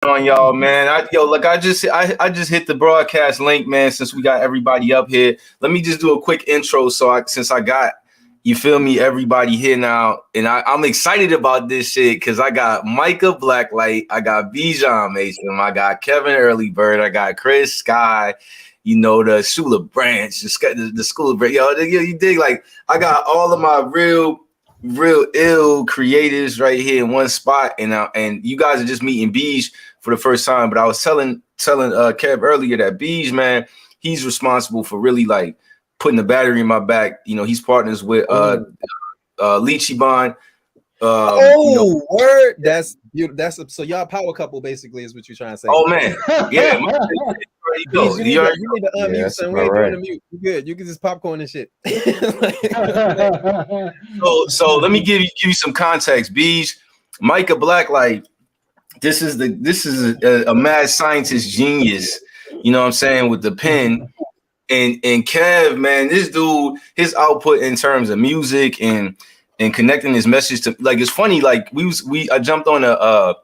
On y'all, man. I just hit the broadcast link, man. Since we got everybody up here, let me just do a quick intro. Since I got you feel me, everybody here now, and I'm excited about this shit because I got Micah Blacklight, I got Bijan Machen, I got Kevin Earthday, I got Chris Sky, the Shula Branch, the School of Branch. You dig? Like I got all of my real ill creatives right here in one spot, and you guys are just meeting Beej for the first time. But I was telling Kev earlier that Beej, man, he's responsible for really like putting the battery in my back. He's partners with Lychee Bond. Word. That's so y'all power couple basically is what you're trying to say. Oh man, yeah. You need to unmute, son. We ain't doing the mute. You good? You can just popcorn and shit. So let me give you some context. Beej, Micah Blacklight. This is a mad scientist genius. You know what I'm saying, with the pen. And Kev, man, this dude, his output in terms of music and connecting his message to, like, it's funny. Like I jumped on a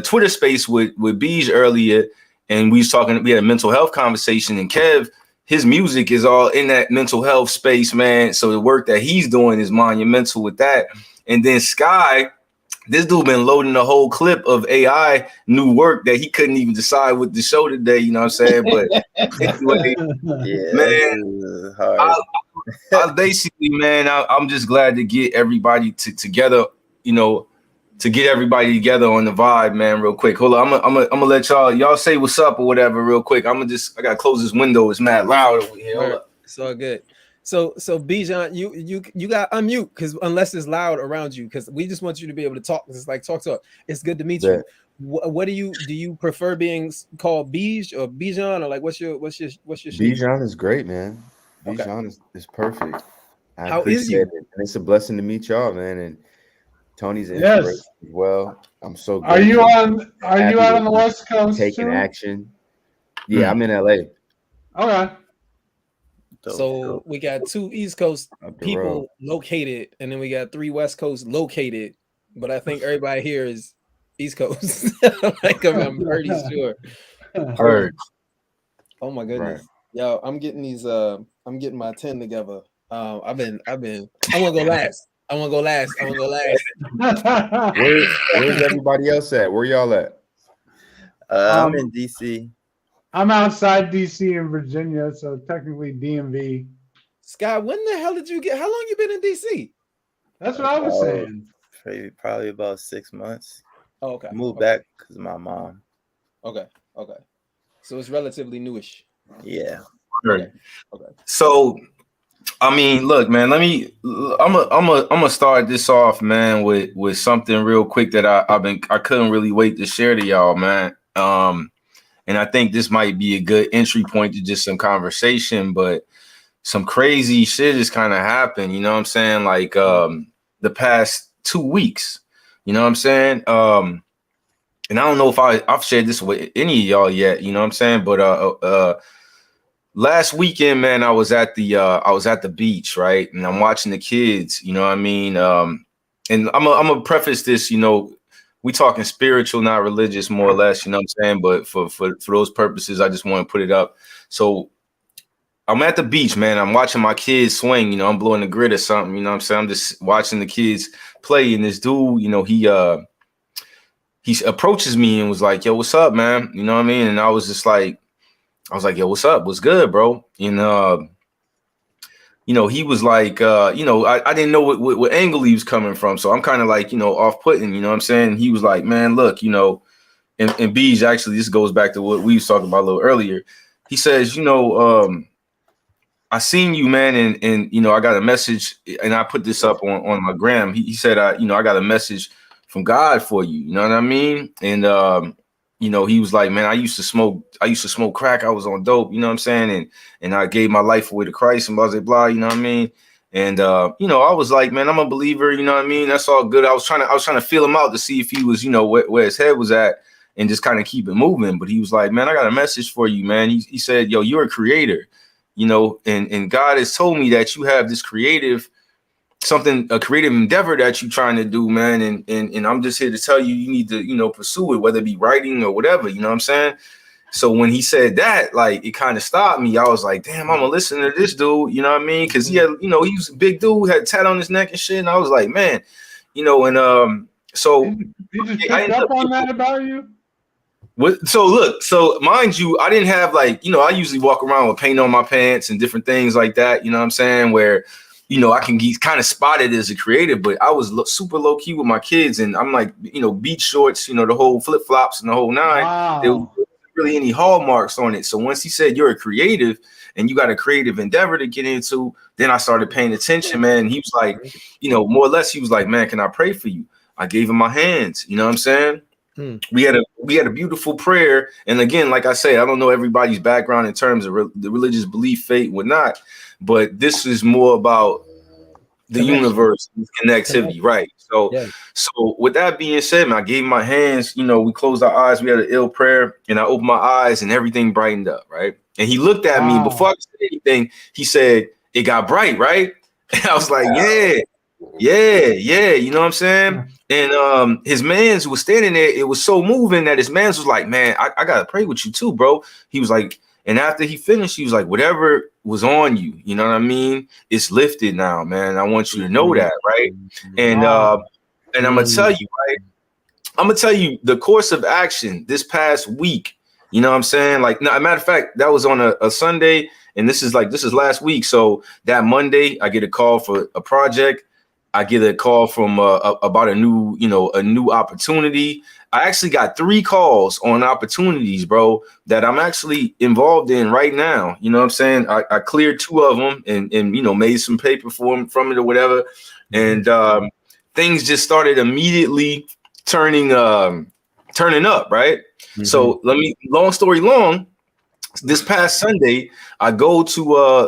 Twitter space with Beej earlier, and we had a mental health conversation. And Kev, his music is all in that mental health space, man. So the work that he's doing is monumental with that. And then Sky, this dude been loading the whole clip of AI new work that he couldn't even decide with the show today. You know what I'm saying? But anyway, man, I basically, man, I'm just glad to get everybody together. To get everybody together on the vibe, man. Real quick, hold on. I'm gonna let y'all say what's up or whatever, real quick. I gotta close this window. It's mad loud over here. Hold up. It's all good. So Bijan, you got unmute because unless it's loud around you, because we just want you to be able to talk. It's like talk. It's good to meet you. What do you prefer being called Beej or Bijan, or like what's your Bijan is great, man. Bijan is perfect. How is you? And it's a blessing to meet y'all, man. And Tony's in as well. I'm so good. Are you out on the West Coast taking too? action? Yeah, I'm in LA. Okay. So we got 2 East Coast people located, and then we got 3 West Coast located. But I think everybody here is East Coast. Like I'm pretty sure. Heard. Oh my goodness, yo! I'm getting these. I'm getting my 10 together. I want to go last. Where's everybody else at? Where y'all at? I'm in DC. I'm outside DC in Virginia, so technically DMV. Sky, when the hell did you get? How long you been in DC? That's what I was saying. Probably about 6 months. Oh, okay. Moved back because of my mom. Okay. So it's relatively newish. Yeah. Okay. So, I mean, look, man. I'm gonna start this off, man, with something real quick that I couldn't really wait to share to y'all, man. And I think this might be a good entry point to just some conversation, but some crazy shit has kind of happened. You know what I'm saying? Like the past 2 weeks. You know what I'm saying? And I don't know if I've shared this with any of y'all yet. You know what I'm saying? But last weekend, man, I was at the beach, right? And I'm watching the kids. You know what I mean? And I'm gonna preface this. We talking spiritual, not religious, more or less, you know what I'm saying? But for those purposes, I just want to put it up. So I'm at the beach, man. I'm watching my kids swing, I'm blowing the grid or something, you know what I'm saying? I'm just watching the kids play, and this dude, he approaches me and was like, yo, what's up, man? You know what I mean? And I was like, yo, what's up? What's good, bro? And he was like, I didn't know what angle he was coming from. So I'm kind of like, off-putting, you know what I'm saying? He was like, man, look, and Beej, actually, this goes back to what we was talking about a little earlier. He says, I seen you, man, and I got a message, and I put this up on my gram. He said, I got a message from God for you. You know what I mean? And he was like, man, I used to smoke crack. I was on dope, you know what I'm saying? And I gave my life away to Christ and blah, blah, blah, you know what I mean? And, I was like, man, I'm a believer, you know what I mean? That's all good. I was trying to feel him out to see if he was, where his head was at and just kind of keep it moving. But he was like, man, I got a message for you, man. He said, yo, you're a creator, and God has told me that you have this creative something, a creative endeavor that you're trying to do, man. And I'm just here to tell you, you need to, you know, pursue it, whether it be writing or whatever, you know what I'm saying? So when he said that, like, it kind of stopped me. I was like, damn, I'm gonna listen to this dude, you know what I mean? Because he had, you know, he was a big dude, had a tat on his neck and shit. And I was like, man, you know, and so he just picked up on that about you. So look, so mind you, I didn't have like, you know, I usually walk around with paint on my pants and different things like that, you know what I'm saying? Where, you know, I can get kind of spotted as a creative, but I was super low key with my kids, and I'm like, you know, beach shorts, you know, the whole flip flops and the whole nine. Wow. There wasn't really any hallmarks on it. So once he said you're a creative and you got a creative endeavor to get into, then I started paying attention, man. And he was like, you know, more or less, he was like, man, can I pray for you? I gave him my hands, you know what I'm saying? We had a beautiful prayer, and again, like I say, I don't know everybody's background in terms of the religious belief, faith, whatnot, but this is more about the universe and connectivity, right? So, so with that being said, man, I gave my hands. You know, we closed our eyes. We had an ill prayer, and I opened my eyes, and everything brightened up, right? And he looked at me before I said anything. He said, "It got bright, right?" And I was like, yeah, you know what I'm saying? And his mans was standing there. It was so moving that his mans was like, man, I gotta pray with you too, bro. He was like, and after he finished, he was like, whatever was on you, you know what I mean? It's lifted now, man. I want you to know that, right? And and I'm gonna tell you, right? I'm gonna tell you the course of action this past week. You know what I'm saying? Like, no, matter of fact, that was on a Sunday, and this is last week. So that Monday, I get a call for a project. I get a call from about a new opportunity. I actually got 3 calls on opportunities, bro, that I'm actually involved in right now. You know what I'm saying? I cleared 2 of them and you know, made some paper from it or whatever. And things just started immediately turning up, right? So long story long, this past Sunday, I go to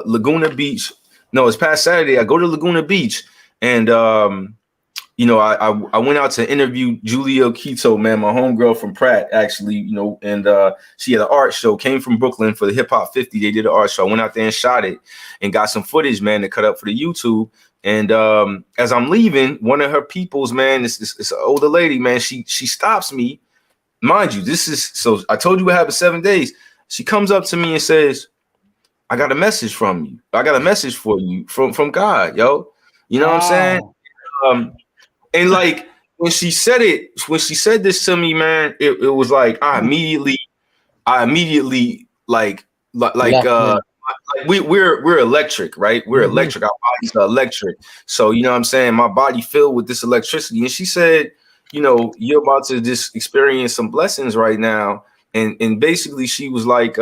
Laguna Beach. No, it's past Saturday. I go to Laguna Beach. And, you know, I went out to interview Julia Quito, man, my homegirl from Pratt, actually, you know, and she had an art show, came from Brooklyn for the Hip Hop 50. They did an art show. I went out there and shot it and got some footage, man, to cut up for the YouTube. And as I'm leaving, one of her peoples, man, it's an older lady, man, she stops me. Mind you, so I told you what happened 7 days. She comes up to me and says, I got a message from you. I got a message for you from God, yo. You know what I'm saying? And like when she said this to me, man, it was like I immediately like we're electric, right? We're electric. Our bodies are electric. So you know what I'm saying? My body filled with this electricity. And she said, you know, you're about to just experience some blessings right now. And basically she was like,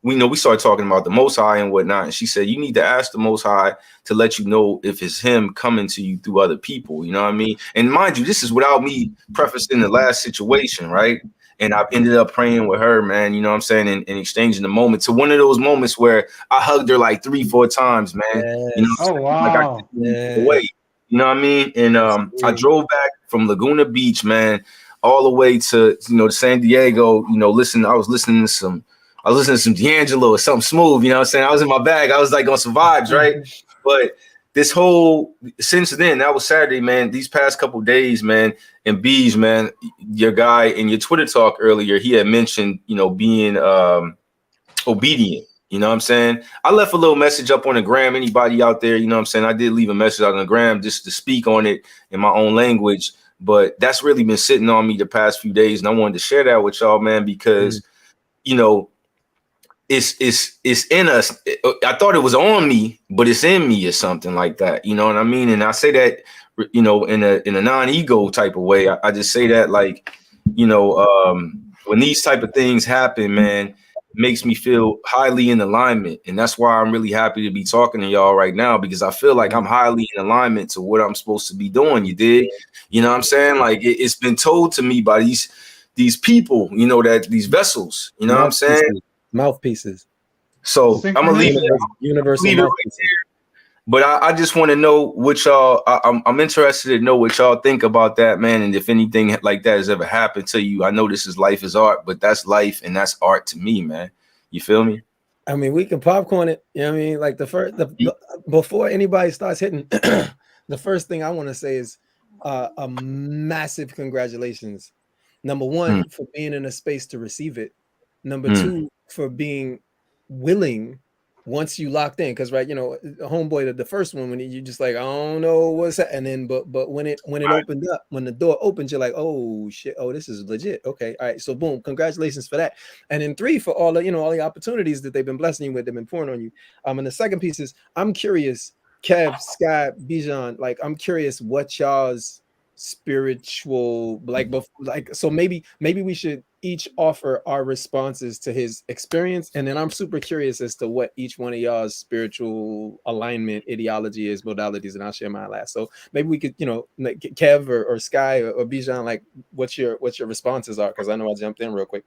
we started talking about the Most High and whatnot. And she said, you need to ask the Most High to let you know if it's him coming to you through other people. You know what I mean? And mind you, this is without me prefacing the last situation, right? And I ended up praying with her, man, you know what I'm saying? And exchanging the moment to one of those moments where I hugged her like 3-4 times, man. Yes. You know, like I away. You know what I mean? And I drove back from Laguna Beach, man, all the way to, you know, to San Diego, you know, I was listening to some D'Angelo or something smooth, you know what I'm saying? I was in my bag. I was like on some vibes, right? But since then, that was Saturday, man, these past couple days, man, and Bees, man, your guy in your Twitter talk earlier, he had mentioned, you know, being obedient. You know what I'm saying? I left a little message up on the gram. Anybody out there, you know what I'm saying? I did leave a message out on the gram just to speak on it in my own language. But that's really been sitting on me the past few days. And I wanted to share that with y'all, man, because, you know, it's in us. I thought it was on me, but it's in me or something like that. You know what I mean? And I say that, you know, in a non-ego type of way. I just say that like, you know, when these type of things happen, man, it makes me feel highly in alignment. And that's why I'm really happy to be talking to y'all right now, because I feel like I'm highly in alignment to what I'm supposed to be doing. You dig? You know what I'm saying? Like it's been told to me by these people, you know, that these vessels, you know what I'm saying? Mouthpieces. So I'm gonna leave it universal right here. But I just want to know what y'all. I'm interested to know what y'all think about that, man. And if anything like that has ever happened to you, I know this is life is art, but that's life and that's art to me, man. You feel me? I mean, we can popcorn it. You know what I mean? Like before anybody starts hitting, the first thing I want to say is a massive congratulations. Number one, for being in a space to receive it. Number two, for being willing once you locked in, because right, homeboy, the first one when you just like, I don't know what's that, and then but when it opened up, when the door opens, you're like, oh shit, oh this is legit. Okay, all right, so boom, congratulations for that. And then three, for all the all the opportunities that they've been blessing you with, they've been pouring on you. And the second piece is, I'm curious, Kev, Sky, Bijan, like I'm curious what y'all's spiritual so maybe we should each offer our responses to his experience, and then I'm super curious as to what each one of y'all's spiritual alignment ideology is, modalities, and I'll share mine last. So maybe we could like Kev or Sky or Bijan, like what your responses are, because I know I jumped in real quick.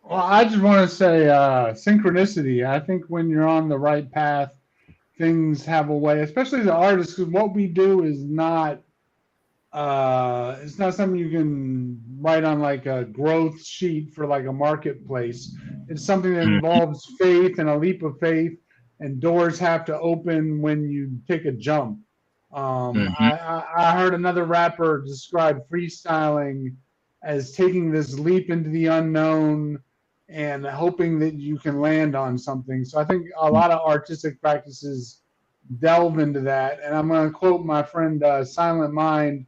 Well, I just want to say synchronicity. I think when you're on the right path, things have a way, especially the artists, because what we do is not it's not something you can write on like a growth sheet for like a marketplace. It's something that involves faith and a leap of faith, and doors have to open when you take a jump. I heard another rapper describe freestyling as taking this leap into the unknown and hoping that you can land on something. So I think a lot of artistic practices delve into that. And I'm going to quote my friend Silent Mind.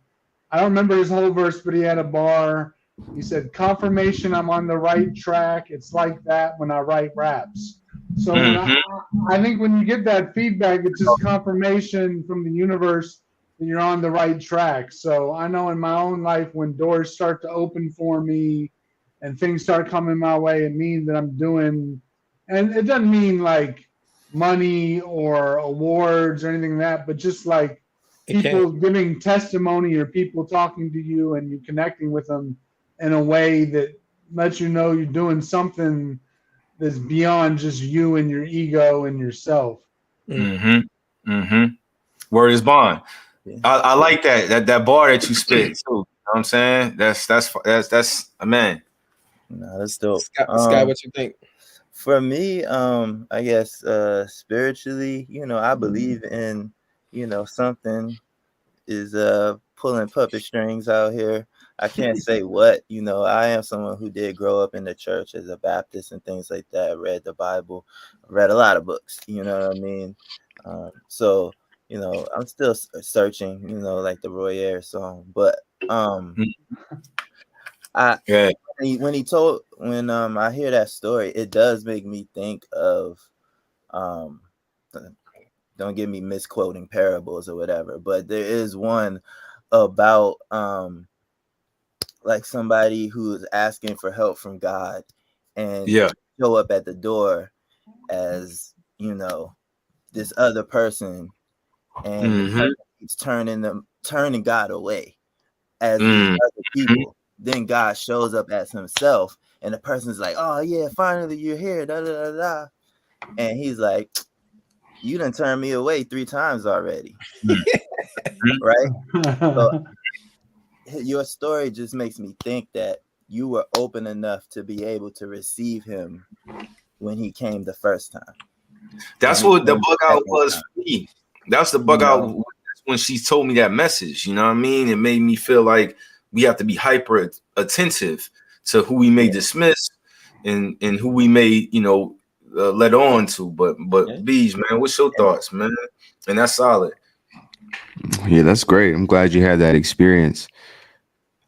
I don't remember his whole verse, but he had a bar. He said, confirmation I'm on the right track. It's like that when I write raps. So I think when you get that feedback, it's just confirmation from the universe that you're on the right track. So I know in my own life, when doors start to open for me and things start coming my way, it means that I'm doing, and it doesn't mean like money or awards or anything like that, but just like people giving testimony or people talking to you and you connecting with them in a way that lets you know you're doing something that's beyond just you and your ego and yourself. Word is bond. I like that bar that you spit too. You know what I'm saying? That's a man. No, that's dope. Sky, what you think? For me, I guess spiritually, I believe in, something is pulling puppet strings out here. I can't say what, I am someone who did grow up in the church as a Baptist and things like that. I read the Bible, read a lot of books, you know what I mean? So, I'm still searching, like the Roy Ayers song, but when I hear that story, it does make me think of don't get me misquoting parables or whatever, but there is one about like somebody who's asking for help from God and show up at the door as this other person, and the person keeps turning God away as these other people. Then God shows up as himself, and the person's like, oh yeah, finally you're here, da da da da. And he's like, you done turned me away 3 times already. Right? So your story just makes me think that you were open enough to be able to receive him when he came the first time. That's what the bug out was for me. That's the bug out when she told me that message. You know what I mean? It made me feel like we have to be hyper attentive to who we may dismiss and who we may, let on to. But Beej, man, what's your thoughts, man? And that's solid. Yeah, that's great. I'm glad you had that experience.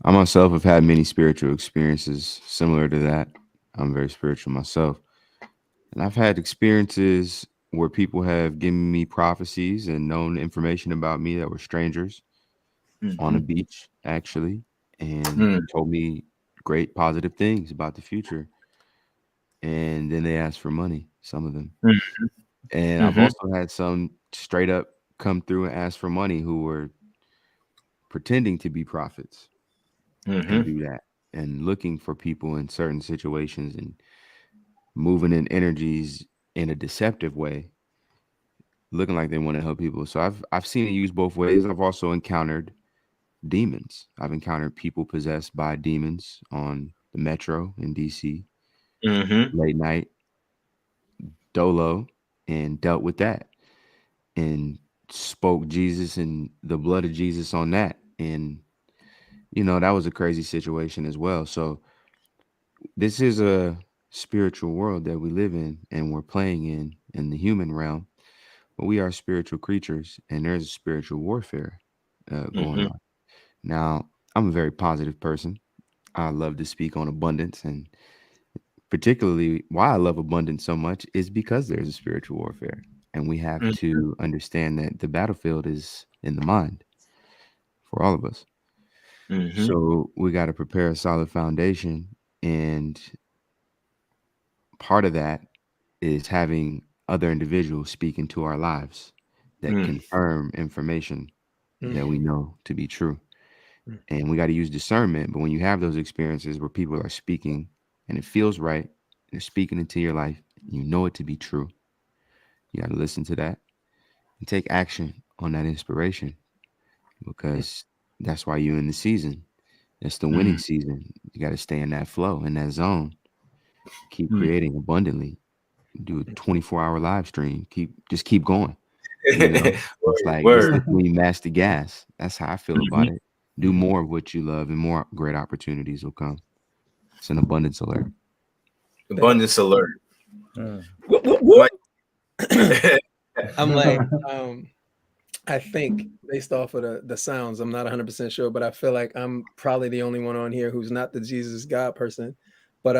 I myself have had many spiritual experiences similar to that. I'm very spiritual myself. And I've had experiences where people have given me prophecies and known information about me that were strangers on a beach, actually, and told me great positive things about the future. And then they asked for money, some of them. And I've also had some straight up come through and ask for money who were pretending to be prophets and do that, and looking for people in certain situations and moving in energies in a deceptive way, looking like they want to help people. So I've seen it used both ways. I've also encountered demons. I've encountered people possessed by demons on the metro in DC late night. dolo and dealt with that and spoke Jesus and the blood of Jesus on that. And, that was a crazy situation as well. So this is a spiritual world that we live in and we're playing in the human realm. But we are spiritual creatures, and there's a spiritual warfare going on. Now, I'm a very positive person. I love to speak on abundance, and particularly why I love abundance so much is because there's a spiritual warfare, and we have to understand that the battlefield is in the mind for all of us. So we got to prepare a solid foundation, and part of that is having other individuals speak into our lives that confirm information that we know to be true. And we got to use discernment. But when you have those experiences where people are speaking and it feels right, they're speaking into your life, you know it to be true, you got to listen to that and take action on that inspiration, because that's why you're in the season. It's the winning season. You got to stay in that flow, in that zone. Keep creating abundantly. Do a 24-hour live stream. Keep going. It's like it's when you master gas. That's how I feel about it. Do more of what you love, and more great opportunities will come. It's an abundance alert. Abundance alert. I'm like, I think based off of the sounds, I'm not 100% sure, but I feel like I'm probably the only one on here who's not the Jesus God person. But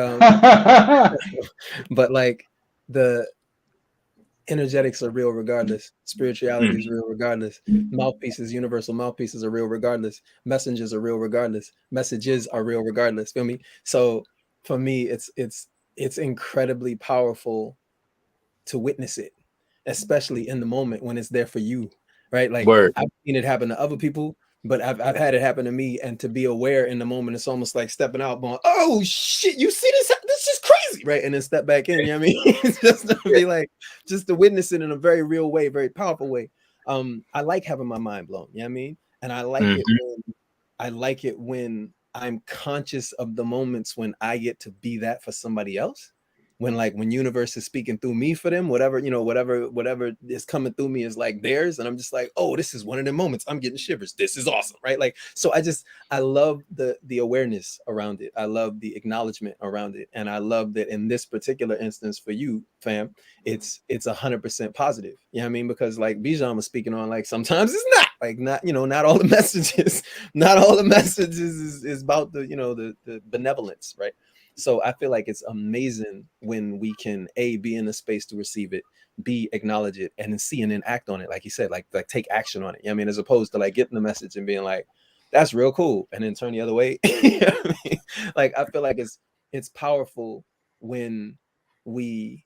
but like the energetics are real regardless. Spirituality is real regardless. Mouthpieces, universal mouthpieces are real regardless. Messengers are real regardless. Messages are real regardless. Feel me? So for me, it's incredibly powerful to witness it, especially in the moment when it's there for you, right? Like I've seen it happen to other people, but I've had it happen to me, and to be aware in the moment, it's almost like stepping out, going, "Oh shit, you see this? This is crazy," right? And then step back in. You know what I mean? Just to be like, just to witness it in a very real way, very powerful way. I like having my mind blown. You know what I mean? And I like it when I'm conscious of the moments when I get to be that for somebody else. When universe is speaking through me for them, whatever is coming through me is like theirs, and I'm just like, oh, this is one of the moments I'm getting shivers. This is awesome, right? Like, so I love the awareness around it. I love the acknowledgement around it, and I love that in this particular instance for you, fam, it's 100% positive. You know what I mean? Because like Bijan was speaking on, like sometimes it's not like not all the messages, is about the benevolence, right? So I feel like it's amazing when we can be in a space to receive it, B, acknowledge it, and then C, and then act on it. Like you said, like take action on it. You know what I mean? As opposed to like getting the message and being like, that's real cool, and then turn the other way. You know what I mean? Like I feel like it's powerful when we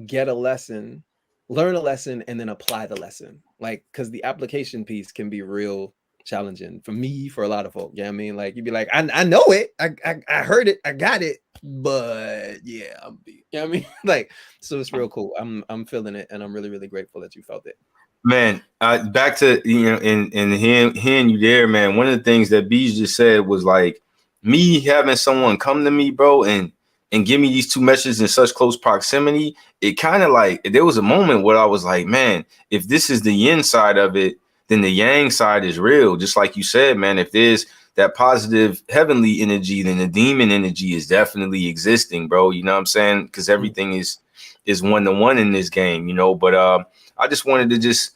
get a lesson, learn a lesson, and then apply the lesson. Like, because the application piece can be real challenging for me, for a lot of folk. You know what I mean? Like you'd be like, I know it, I heard it, I got it, but yeah, you know what I mean? Like, so it's real cool. I'm feeling it, and I'm really, really grateful that you felt it. Man, back to and hearing you there, man. One of the things that Bees just said was like me having someone come to me, bro, and give me these two messages in such close proximity. It kind of like there was a moment where I was like, man, if this is the yin side of it, then the yang side is real. Just like you said, man, if there's that positive heavenly energy, then the demon energy is definitely existing, bro. You know what I'm saying? Because everything is 1-to-1 in this game, but I just wanted to just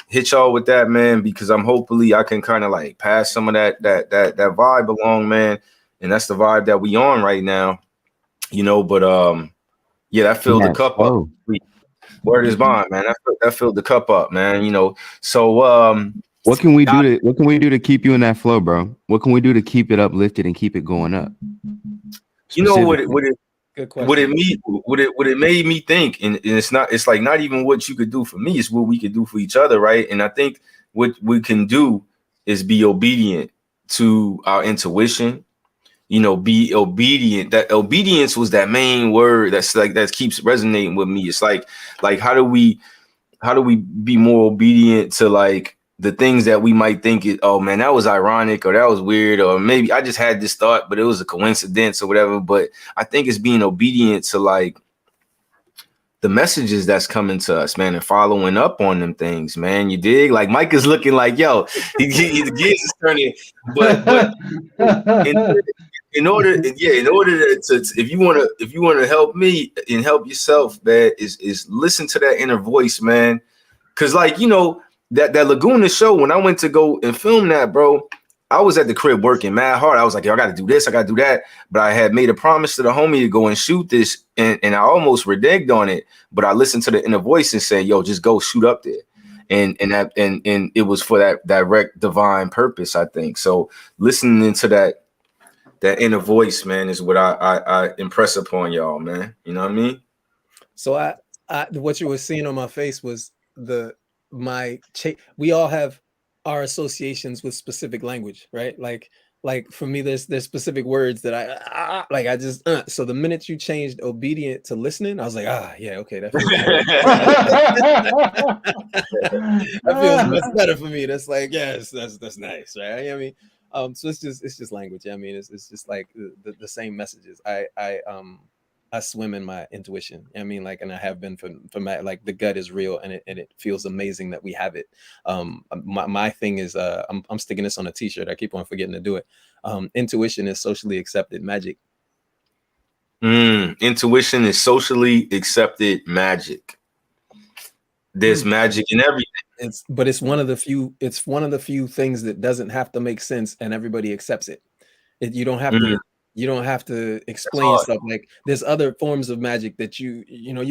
hit y'all with that, man, because hopefully I can kind of like pass some of that vibe along, man. And that's the vibe that we on right now, but yeah, that filled the cup up. Word is bond, man. That filled the cup up, man. So what can we do to keep you in that flow, bro? What can we do to keep it uplifted and keep it going up? What it made me think, and it's like not even what you could do for me, it's what we could do for each other, right? And I think what we can do is be obedient to our intuition, be obedient. That obedience was that main word that keeps resonating with me. It's like how do we be more obedient to like the things that we might think oh man, that was ironic, or that was weird, or maybe I just had this thought, but it was a coincidence or whatever. But I think it's being obedient to like the messages that's coming to us, man, and following up on them things, man. You dig? Like Mike is looking like, yo, the gears is turning, but in order to if you want to help me and help yourself, man, is listen to that inner voice, man. Cause like, you know, that Laguna show, when I went to go and film that, bro, I was at the crib working mad hard. I was like, yo, I got to do this, I got to do that. But I had made a promise to the homie to go and shoot this, and I almost reneged on it. But I listened to the inner voice and said, yo, just go shoot up there. And it was for that direct divine purpose, I think. So listening to that inner voice, man, is what I impress upon y'all, man. You know what I mean? So I what you were seeing on my face was we all have our associations with specific language, right? Like for me, there's specific words that I just so the minute you changed obedient to listening, I was like, yeah, okay, that feels much better for me. That's like, yes, that's nice, right? I mean, so it's just language. I mean, it's just like the same messages. I swim in my intuition. I mean, like, and I have been for my, like, the gut is real, and it feels amazing that we have it. My thing is, I'm sticking this on a t-shirt. I keep on forgetting to do it. Intuition is socially accepted magic. Intuition is socially accepted magic. There's magic in everything. It's one of the few things that doesn't have to make sense, and everybody accepts it. You don't have to. You don't have to explain stuff. Like, there's other forms of magic that you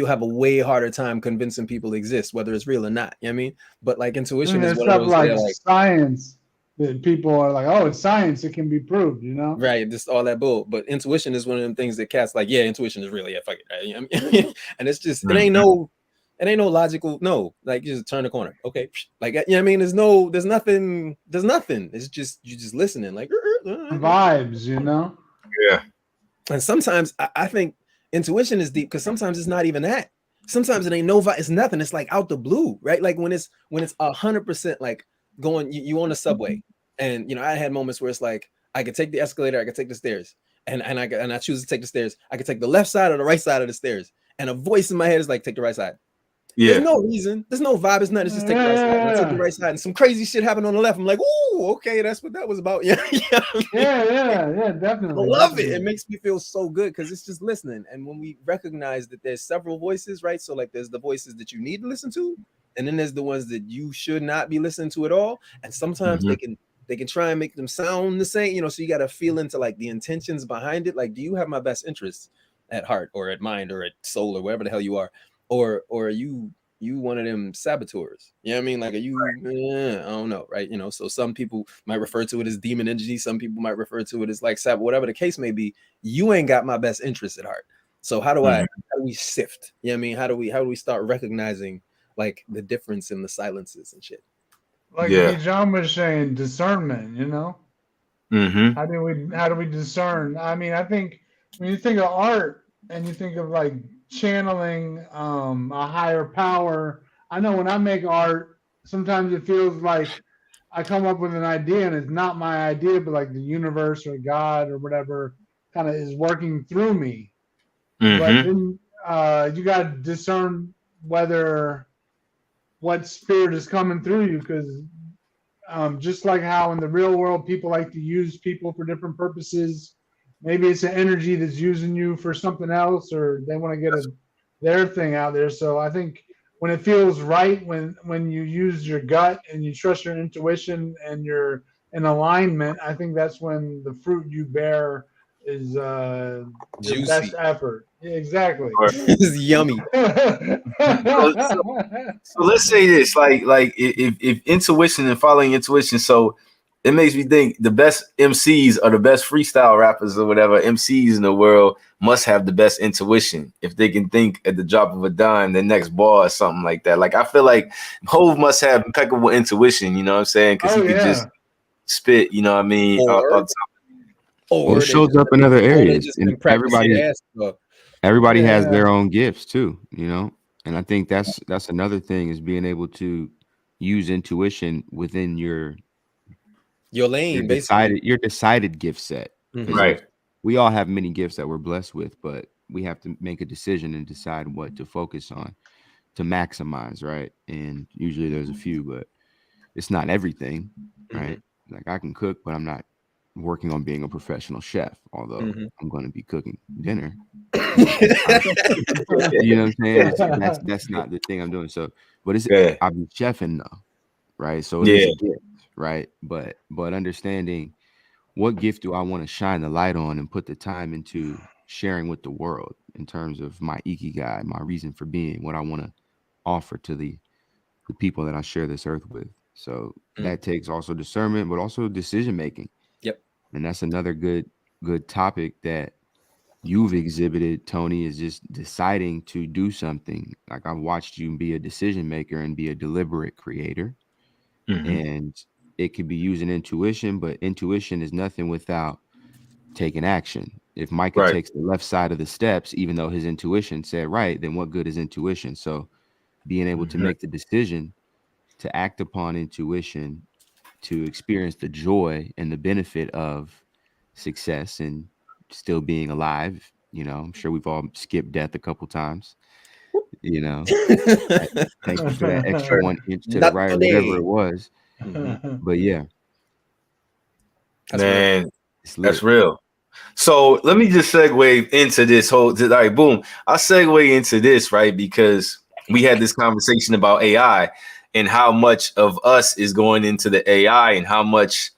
have a way harder time convincing people exist, whether it's real or not. You know what I mean? But like intuition is one of those like science that people are like, oh, it's science, it can be proved, you know? Right, just all that bull. But intuition is one of them things that cats like, yeah, intuition is real. Yeah, fuck it. Right? And it's just it ain't no logical, no, like, you just turn the corner. Okay. Like, you know what I mean? There's nothing. It's just you just listening, like vibes, you know? Yeah. And sometimes I think intuition is deep because sometimes it's not even that. Sometimes it ain't no vibe, it's nothing. It's like out the blue, right? Like when it's 100% like going, you on the subway, and I had moments where it's like I could take the escalator, I could take the stairs, and I choose to take the stairs. I could take the left side or the right side of the stairs, and a voice in my head is like, take the right side. Yeah. There's no reason. There's no vibe. It's nothing. It's just take the right side. I took the right side, and some crazy shit happened on the left. I'm like, ooh, okay, that's what that was about. Yeah, definitely. I love it. It makes me feel so good because it's just listening. And when we recognize that there's several voices, right? So like, there's the voices that you need to listen to, and then there's the ones that you should not be listening to at all. And sometimes they can try and make them sound the same. So you got to feel into like the intentions behind it. Like, do you have my best interests at heart or at mind or at soul or wherever the hell you are? Or are you one of them saboteurs? You know what I mean? Like, are you, I don't know, right? So some people might refer to it as demon energy. Some people might refer to it as like whatever the case may be. You ain't got my best interest at heart. So how do we sift? You know what I mean? How do we start recognizing like the difference in the silences and shit? Like Bijan was saying, discernment, How do we discern? I mean, I think when you think of art and you think of like channeling a higher power, I know when I make art, sometimes it feels like I come up with an idea and it's not my idea, but like the universe or God or whatever kind of is working through me. But then you got to discern what spirit is coming through you, because just like how in the real world people like to use people for different purposes, maybe it's an energy that's using you for something else, or they want to get their thing out there. So I think when it feels right, when you use your gut and you trust your intuition and you're in alignment, I think that's when the fruit you bear is your best effort. Yeah, exactly. It's yummy. So let's say this, like if intuition and following intuition, so it makes me think the best MCs are the best freestyle rappers or whatever. MCs in the world must have the best intuition if they can think at the drop of a dime the next bar or something like that. Like, I feel like Hov must have impeccable intuition, you know what I'm saying? Because he could just spit, you know what I mean? Or it shows up in other areas. And everybody has their own gifts too, And I think that's another thing, is being able to use intuition within your lane, your decided gift set. Right. we all have many gifts that we're blessed with, but we have to make a decision and decide what to focus on to maximize, right? And usually there's a few, but it's not everything, right? Like I can cook, but I'm not working on being a professional chef, although I'm going to be cooking dinner. You know what I'm saying? That's not the thing I'm doing. So, but it's I'll be chefing though, right? So it is a gift, right? But understanding what gift do I want to shine the light on and put the time into sharing with the world in terms of my ikigai, my reason for being, what I want to offer to the people that I share this earth with. So that takes also discernment, but also decision making. Yep. And that's another good topic that you've exhibited, Tony, is just deciding to do something. Like I've watched you be a decision maker and be a deliberate creator. And it could be using intuition, but intuition is nothing without taking action. If Micah takes the left side of the steps, even though his intuition said right, then what good is intuition? So being able to make the decision to act upon intuition, to experience the joy and the benefit of success and still being alive. You know, I'm sure we've all skipped death a couple times. You know, thank you for that extra 1 inch to the right, or whatever it was. But yeah, man, that's real. So let me just segue into this whole. All right, boom. I'll segue into this, right? Because we had this conversation about AI and how much of us is going into the AI and how much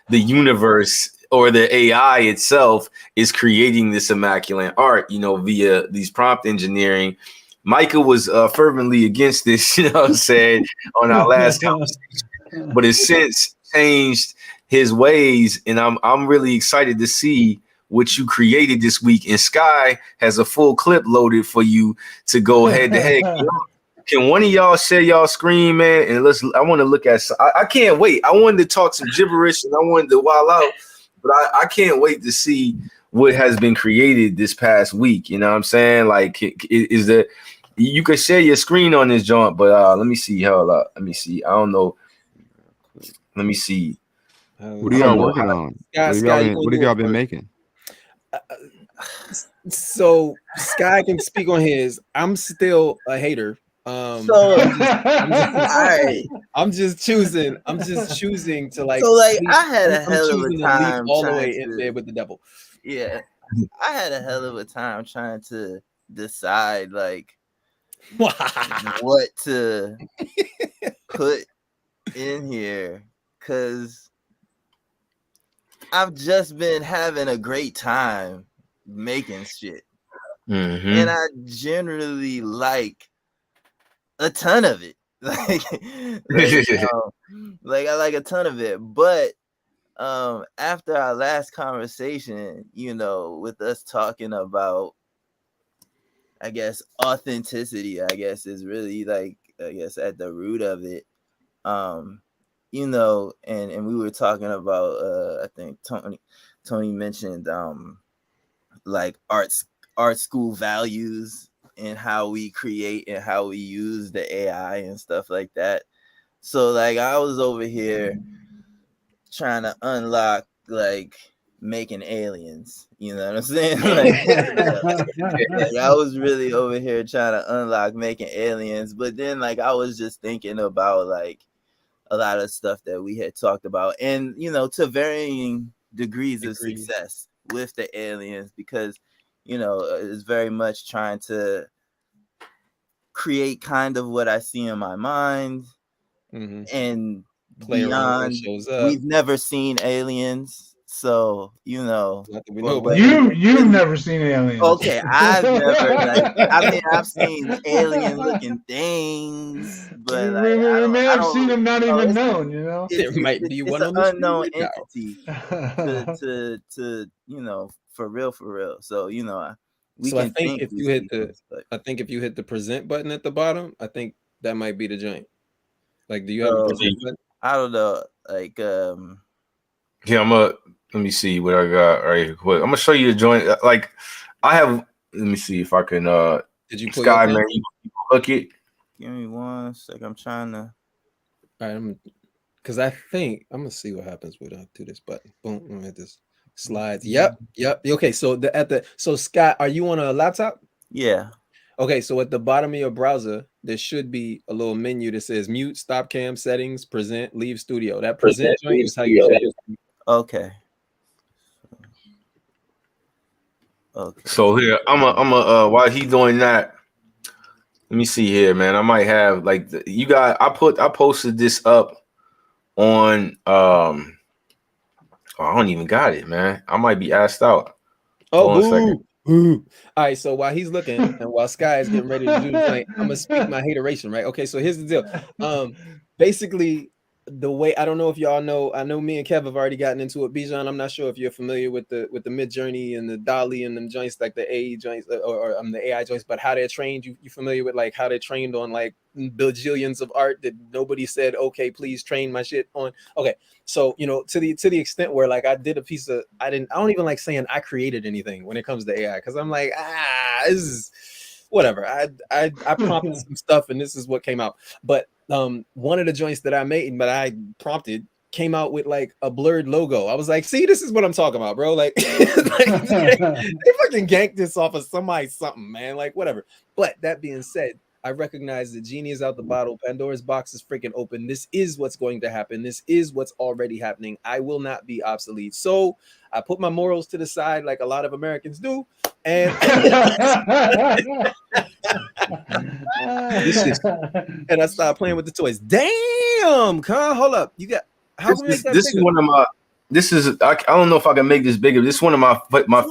the universe or the AI itself is creating this immaculate art, you know, via these prompt engineering. Micah was fervently against this, you know what I'm saying, on our last conversation, but has since changed his ways. And I'm really excited to see what you created this week. And Sky has a full clip loaded for you to go head to head. Can one of y'all share y'all screen, man? And I want to look at, I can't wait. I wanted to talk some gibberish and I wanted to wild out, but I can't wait to see what has been created this past week. You know what I'm saying? Like, is there, you could share your screen on this joint, but let me see. Let me see. I don't know. Let me see. What are y'all working on? What have y'all been making? So Sky can speak on his. I'm still a hater. I'm just choosing to like. So like, I had a hell of a time all the way in there with the devil. Yeah, I had a hell of a time trying to decide like what to put in here, because I've just been having a great time making shit, and I generally like a ton of it. like I like a ton of it, but after our last conversation, you know, with us talking about, I guess, authenticity, I guess, is really like, I guess, at the root of it. You know, and we were talking about I think Tony mentioned like art school values and how we create and how we use the AI and stuff like that. So like, I was over here trying to unlock like making aliens, you know what I'm saying? Like I was really over here trying to unlock making aliens, but then like I was just thinking about like a lot of stuff that we had talked about, and you know, to varying degrees of success with the aliens, because you know, it's very much trying to create kind of what I see in my mind, and Play beyond, we've never seen aliens, so you know, you've never seen aliens. Okay, I've never like, I mean, I've seen alien looking things, but like, we may have seen them not even known, you know. There might be one on the unknown entity to you know, for real. So you know, I think if you hit the present button at the bottom, I think that might be the joint. Like, do you have a present button? I don't know. Like, yeah, let me see what I got right quick. I'm gonna show you the joint. Like, I have. Let me see if I can. Did you pull Sky, man? You hook it. Give me 1 second. I'm trying to. All right, because I think I'm gonna see what happens when I do this button. Boom, I'm gonna hit this. Slides. Yep. Okay. So so Scott, are you on a laptop? Yeah. Okay. So at the bottom of your browser, there should be a little menu that says mute, stop cam, settings, present, leave studio. That present joint is how you should. Okay. Okay. So here, I'm a while he doing that. Let me see here, man. I might have like you got. I posted this up on oh, I don't even got it, man. I might be asked out. Oh, hold on a second. Boo. All right, so while he's looking and while Sky is getting ready to do the thing, I'm gonna speak my hateration, right? Okay, so here's the deal. Basically, the way I don't know if y'all know, I know me and Kev have already gotten into it. Bijan, I'm not sure if you're familiar with the Mid Journey and the Dolly and them joints, like the AE joints or the AI joints, but how they're trained. You familiar with like how they're trained on like bajillions of art that nobody said, okay, please train my shit on. Okay, so you know, to the extent where like I did a piece of, I don't even like saying I created anything when it comes to AI, because I'm like, this is whatever. I prompted some stuff and this is what came out. But one of the joints that I made, but I prompted, came out with like a blurred logo. I was like, see, this is what I'm talking about, bro. Like, they fucking ganked this off of something, man. Like, whatever. But that being said, I recognize the genie is out the bottle. Pandora's box is freaking open. This is what's going to happen. This is what's already happening. I will not be obsolete. So I put my morals to the side like a lot of Americans do. And and I started playing with the toys. Damn, Con, hold up. You got how can we make that this bigger? Is one of my I don't know if I can make this bigger. This is one of my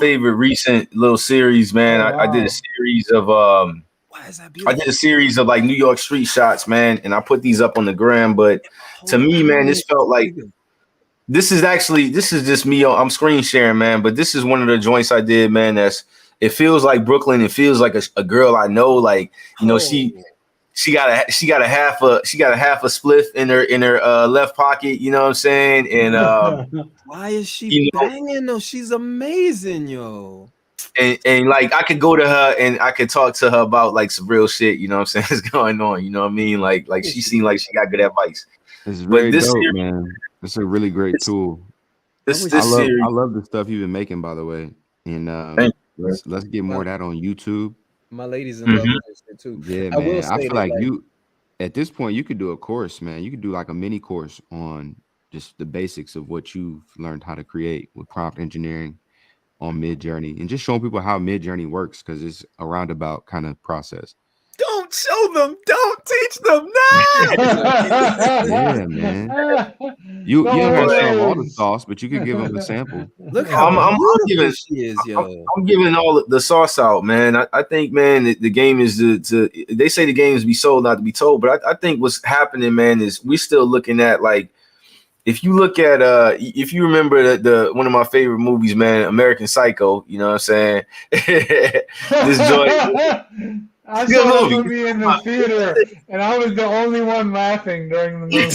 favorite recent little series, man. Oh, wow. I did a series of Why is that beautiful? I did a series of like New York street shots, man, and I put these up on the gram. But to me, man, this felt like this is just me. I'm screen sharing, man. But this is one of the joints I did, man. It feels like Brooklyn. It feels like a girl I know. Like, you know, she got a half a spliff in her left pocket. You know what I'm saying? And why is she banging though? She's amazing, yo. And like I could go to her and I could talk to her about like some real shit, you know what I'm saying, is going on, you know what I mean? Like she seemed like she got good advice. It's very dope, man. It's a really great tool. I love the stuff you've been making, by the way. And let's get more of that on YouTube. My ladies in love with this shit too. Yeah, man. I feel like you at this point you could do a course, man. You could do like a mini course on just the basics of what you've learned how to create with prompt engineering on Mid Journey, and just showing people how Mid Journey works, because it's a roundabout kind of process. Don't show them, don't teach them. No. Yeah, man. You don't have to show them all the sauce, but you could give them a sample. Look how I'm giving she is, yo. I'm giving all the sauce out, man. I think, man, the game is to they say the game is to be sold, not to be told. But I think what's happening, man, is we're still looking at like, if you look at if you remember the one of my favorite movies, man, American Psycho, you know what I'm saying? This joint. I saw the movie in the theater, and I was the only one laughing during the movie.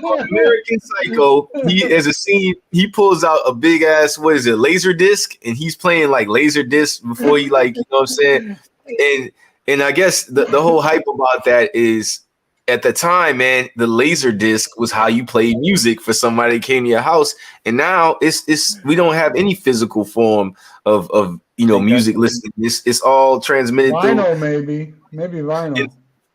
but American Psycho, as a scene, he pulls out a big ass, what is it, laser disc, and he's playing like laser disc before he, like, you know what I'm saying? And I guess the whole hype about that is, at the time, man, the laser disc was how you played music for somebody that came to your house. And now it's we don't have any physical form of music listening. It's all transmitted vinyl, through. maybe vinyl.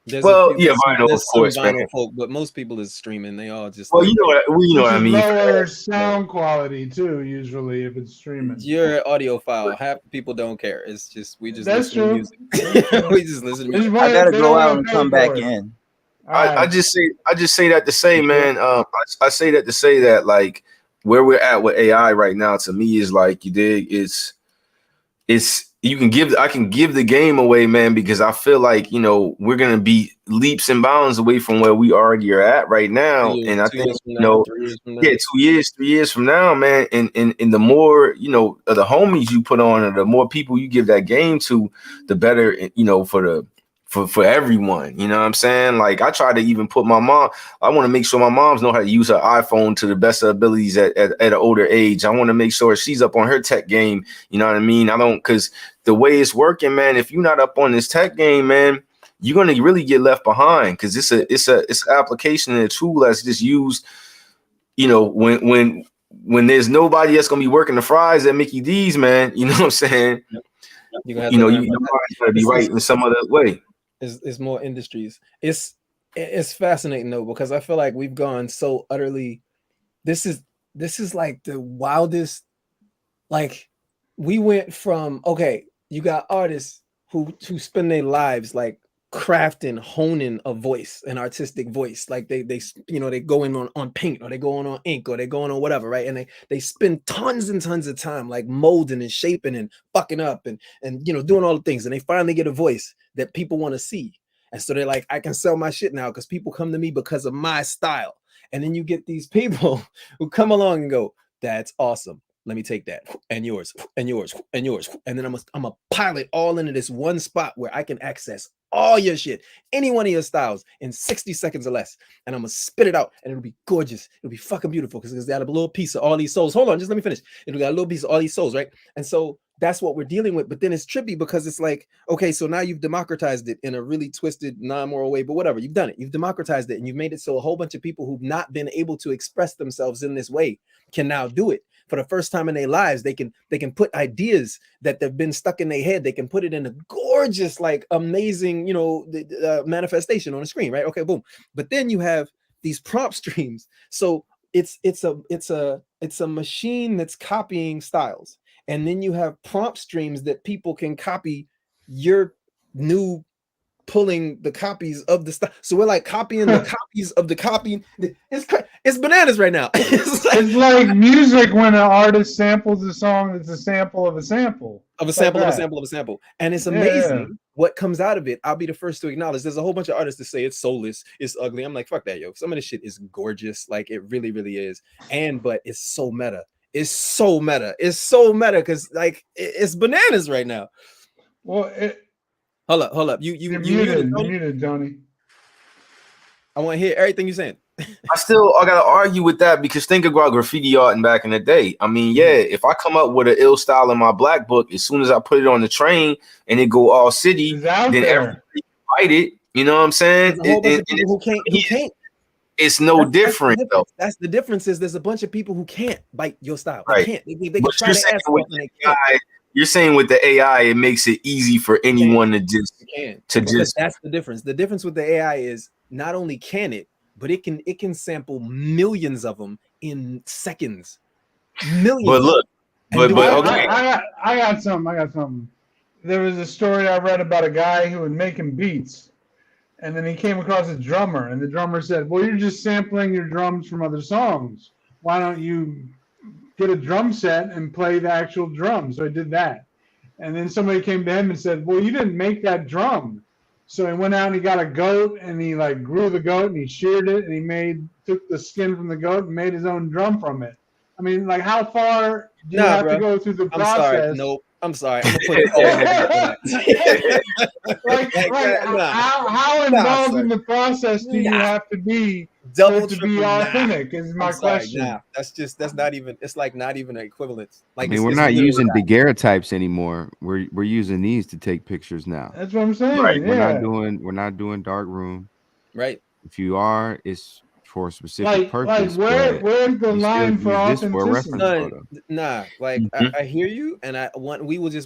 Vinyl, of course, vinyl man. folk, but most people is streaming. They all just you know what I mean. Lower sound quality too, usually, if it's streaming. You're an audiophile. Half the people don't care. It's just we just That's listen true. to music. We just listen to music. I gotta go out and come back in. I just say that to say, man. I say that to say that, like, where we're at with AI right now, to me, is like, you dig. I can give the game away, man, because I feel like, we're gonna be leaps and bounds away from where we already are at right now. And I think 2 years, 3 years from now, man, and the more of the homies you put on, or the more people you give that game to, the better, for everyone, you know what I'm saying? Like, I try to even put my mom, I want to make sure my moms know how to use her iPhone to the best of abilities at an older age. I want to make sure she's up on her tech game, you know what I mean? Because the way it's working, man, if you're not up on this tech game, man, you're going to really get left behind, because it's an application and a tool that's just used you know, when there's nobody that's gonna be working the fries at Mickey D's, man, you know what I'm saying? You're gonna have You know, to you gotta be right in some other way. Is more industries. It's fascinating though, because I feel like we've gone so utterly. This is like the wildest. Like, we went from, okay, you got artists who spend their lives like crafting, honing a voice, an artistic voice. Like they you know, they go in on paint, or they go on ink, or they go on whatever, right? And they spend tons and tons of time like molding and shaping and fucking up and you know, doing all the things, and they finally get a voice that people want to see. And so they're like, I can sell my shit now because people come to me because of my style. And then you get these people who come along and go, that's awesome. Let me take that, and yours, and yours, and yours. And then I'm a pilot all into this one spot where I can access all your shit, any one of your styles in 60 seconds or less. And I'm gonna spit it out, and it'll be gorgeous. It'll be fucking beautiful because it's got a little piece of all these souls. Hold on, just let me finish. It'll got a little piece of all these souls, right? And so that's what we're dealing with. But then it's trippy because it's like, okay, so now you've democratized it in a really twisted, non-moral way, but whatever, you've done it. You've democratized it, and you've made it so a whole bunch of people who've not been able to express themselves in this way can now do it. For the first time in their lives, they can put ideas that they've been stuck in their head. They can put it in a gorgeous, like amazing, you know, manifestation on the screen, right? Okay, boom. But then you have these prompt streams. So it's a machine that's copying styles, and then you have prompt streams that people can copy your new pulling the copies of the stuff. So we're like copying the copies of the copy. It's bananas right now. It's like music when an artist samples a song that's a sample of a sample. Of a sample of a sample of a sample. And it's amazing what comes out of it. I'll be the first to acknowledge there's a whole bunch of artists that say it's soulless, it's ugly. I'm like, fuck that, yo. Some of this shit is gorgeous. Like, it really, really is. But it's so meta. It's so meta. It's so meta because like it's bananas right now. Well, hold up. You're muted, Tony. I want to hear everything you're saying. I gotta argue with that because think about graffiti art and back in the day. I mean, yeah, if I come up with an ill style in my black book, as soon as I put it on the train and it go all city, then everybody fight it. You know what I'm saying? There's a whole bunch of people who can't. It's no different though. That's the difference. Is there's a bunch of people who can't bite your style. Right. They can't. They can try to ask and they can't. You're saying with the AI, it makes it easy for anyone to just that's the difference. The difference with the AI is not only can it, but it can sample millions of them in seconds. Millions. But look, okay. I got something. There was a story I read about a guy who was making beats, and then he came across a drummer, and the drummer said, "Well, you're just sampling your drums from other songs. Why don't you get a drum set and play the actual drum?" So I did that. And then somebody came to him and said, "Well, you didn't make that drum." So he went out and he got a goat and he like grew the goat and he sheared it and he took the skin from the goat and made his own drum from it. I mean, like, how far do you have to go through the process? I'm sorry. I'm gonna put it how involved in the process do you have to be to be authentic? Is my question. Nah, that's not even. It's like not even an equivalent. Like, I mean, we're not using daguerreotypes anymore. We're using these to take pictures now. That's what I'm saying. Right. Yeah. We're not doing dark room. Right. If you are, it's for a specific purpose. Like where's the line for authenticity? I hear you, and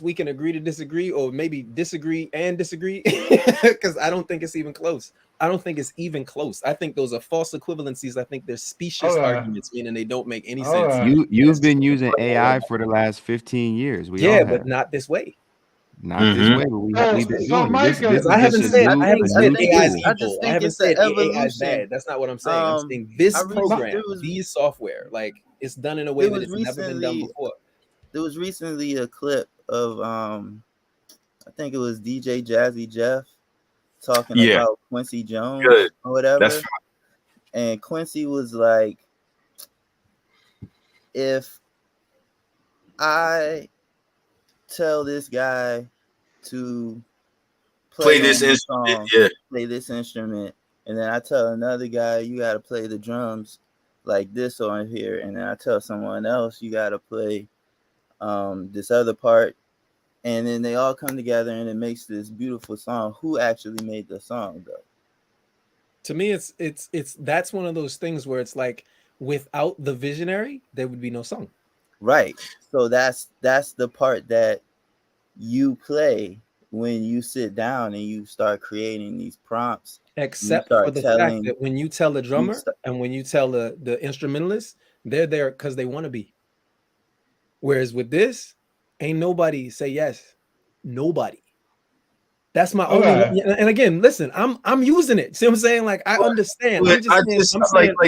we can agree to disagree, or maybe disagree and disagree, because I don't think it's even close. I think those are false equivalencies. I think they're specious arguments, meaning they don't make any sense. You've been using AI for the last 15 years. But not this way. Not this way, but we've been doing this. I haven't said AI is evil. I haven't said AI is bad. That's not what I'm saying. I'm saying this program, these software, like, it's done in a way that it's never been done before. There was recently a clip of I think it was DJ Jazzy Jeff talking about Quincy Jones or whatever. And Quincy was like, if I tell this guy to play this instrument, and then I tell another guy, you got to play the drums like this on here, and then I tell someone else, you got to play this other part, and then they all come together and it makes this beautiful song. Who actually made the song, though? To me, it's that's one of those things where it's like, without the visionary, there would be no song. Right. So that's the part that you play when you sit down and you start creating these prompts. Except for the fact that when you tell the drummer and when you tell the instrumentalist, they're there because they want to be. Whereas with this, ain't nobody say yes. Nobody. That's my only. And again, listen, I'm using it. See what I'm saying? Like I understand. I'm saying,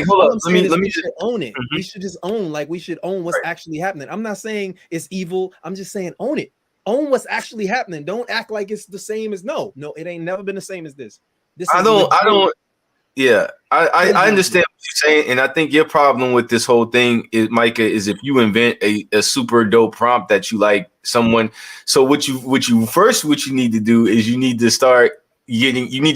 hold up. Let me just own it. We should just own, like we should own what's actually happening. I'm not saying it's evil. I'm just saying own it. Own what's actually happening. Don't act like it's the same as no. It ain't never been the same as this. I don't. Yeah, I understand what you're saying, and I think your problem with this whole thing is, Micah, is if you invent a super dope prompt that you like someone. So what you need to do is you need to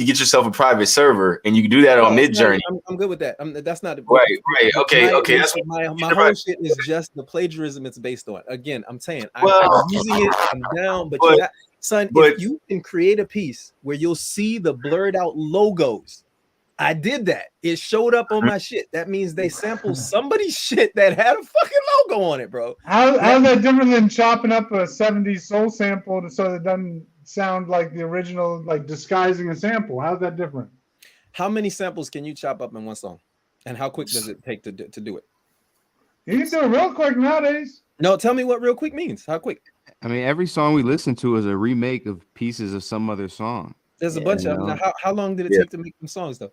get yourself a private server, and you can do that on Midjourney. I'm good with that. That's not right. Okay. That's my whole shit is just the plagiarism it's based on. Again, I'm saying I'm using it. I'm down, but if you can create a piece where you'll see the blurred out logos. I did that. It showed up on my shit. That means they sampled somebody's shit that had a fucking logo on it, bro. How's that different than chopping up a 70s soul sample so it doesn't sound like the original, like disguising a sample? How's that different? How many samples can you chop up in one song? And how quick does it take to do it? You can do it real quick nowadays. No, tell me what real quick means. How quick? I mean, every song we listen to is a remake of pieces of some other song. There's a bunch of them. Now, how long did it take to make them songs, though?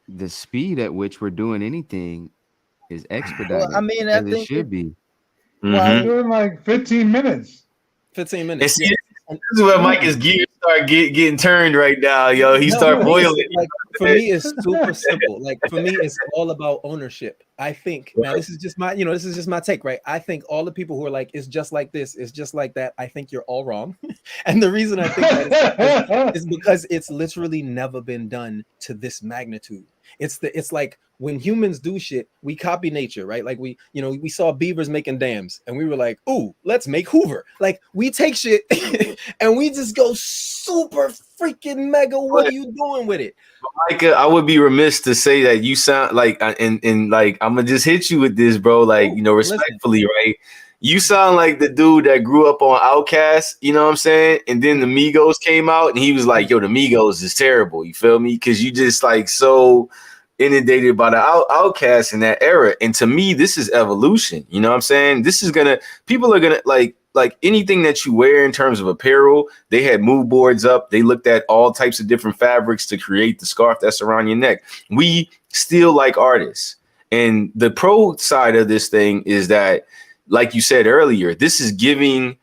The speed at which we're doing anything is expedited. Well, I mean, I think it should be. Well, I'm doing like 15 minutes. 15 minutes. This is where Micah's gears start getting turned right now, yo. He start boiling. Like, for me, it's super simple. Like for me, it's all about ownership. I think now this is just my take, right? I think all the people who are like, it's just like this, it's just like that. I think you're all wrong. And the reason I think that is because it's literally never been done to this magnitude. It's like when humans do shit, we copy nature, right? Like we saw beavers making dams and we were like, ooh, let's make Hoover. Like we take shit and we just go super freaking mega. What are you doing with it? Micah, I would be remiss to say that you sound like, and like, I'm gonna just hit you with this, bro. Like, respectfully, right? You sound like the dude that grew up on Outkast, you know what I'm saying? And then the Migos came out and he was like, yo, the Migos is terrible. You feel me? Because you just like so inundated by the Outkast in that era. And to me, this is evolution. You know what I'm saying? People are gonna like anything that you wear in terms of apparel. They had mood boards up. They looked at all types of different fabrics to create the scarf that's around your neck. We still like artists. And the pro side of this thing is that, like you said earlier, this is reigniting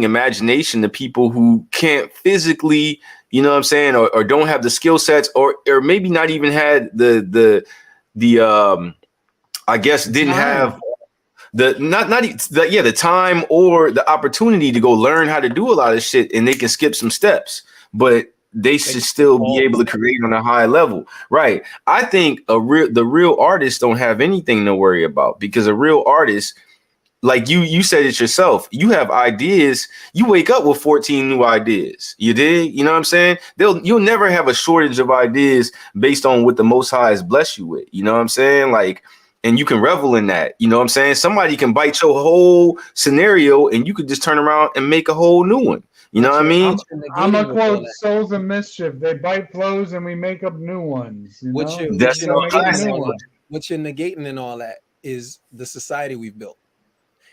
imagination to people who can't physically, you know what I'm saying, or don't have the skill sets, or maybe not even had the I guess didn't have the time or the opportunity to go learn how to do a lot of shit, and they can skip some steps, but they should still be able to create on a high level. Right. I think the real artists don't have anything to worry about, because a real artist, like you said it yourself, you have ideas. You wake up with 14 new ideas. You did, you know what I'm saying? You'll never have a shortage of ideas based on what the Most High has blessed you with. You know what I'm saying? Like, and you can revel in that. You know what I'm saying? Somebody can bite your whole scenario and you could just turn around and make a whole new one. You know what I mean? I'm a quote Souls of Mischief. They bite flows and we make up new ones. What you're negating in all that is the society we've built.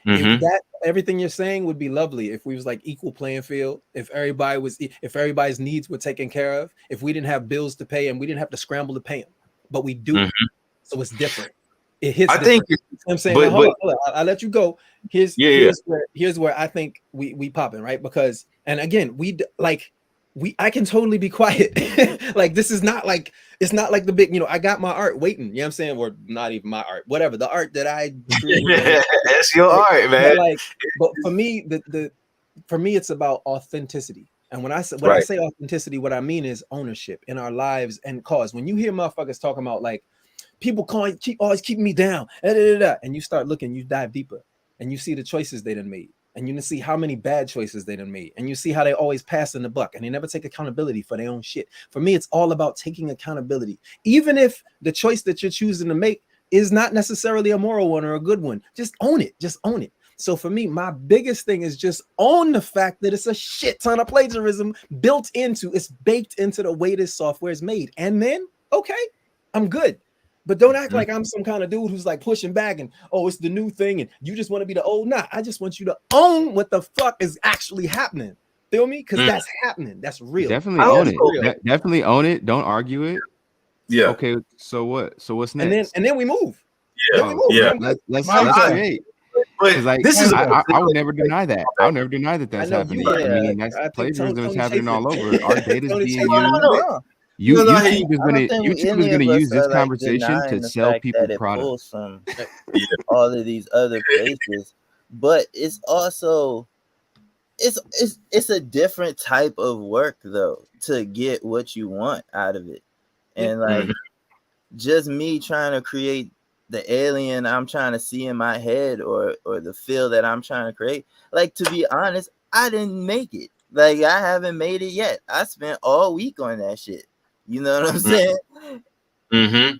If everything you're saying would be lovely if we was like equal playing field, if everybody's needs were taken care of, if we didn't have bills to pay and we didn't have to scramble to pay them, but we do. So it's different. It hits. I think I'm saying, but, hold on. I'll let you go. Here's where I think we popping, right? Because, and again, I can totally be quiet. Like this is not like, it's not like the big, I got my art waiting. You know what I'm saying? Or not even my art, whatever, the art that I created. That's your art, man. But for me, for me, it's about authenticity. And when I say authenticity, what I mean is ownership in our lives and cause. When you hear motherfuckers talking about like, people always keeping me down, and you start looking, you dive deeper, and you see the choices they done made. and you can see how many bad choices they done made, and you see how they always pass in the buck and they never take accountability for their own shit. For me, it's all about taking accountability. Even if the choice that you're choosing to make is not necessarily a moral one or a good one, just own it. Just own it. So for me, my biggest thing is just own the fact that it's a shit ton of plagiarism it's baked into the way this software is made. And then, okay, I'm good. But don't act like I'm some kind of dude who's like pushing back and, oh, it's the new thing and you just want to be the old. Nah, I just want you to own what the fuck is actually happening. Feel me? Because that's happening. That's real. Definitely own it. Definitely own it. Don't argue it. Yeah. Okay. So what? So what's next? And then we move. Yeah. Let's create. But like this is I would never deny that. I would never deny that that's happening. I mean, that's plagiarism is happening all over. Our data is being used. YouTube is gonna use this conversation to sell people products from all of these other places, but it's also it's a different type of work though to get what you want out of it, and like just me trying to create the alien I'm trying to see in my head or the feel that I'm trying to create. Like, to be honest, I didn't make it. Like, I haven't made it yet. I spent all week on that shit. You know what I'm saying? Mm-hmm.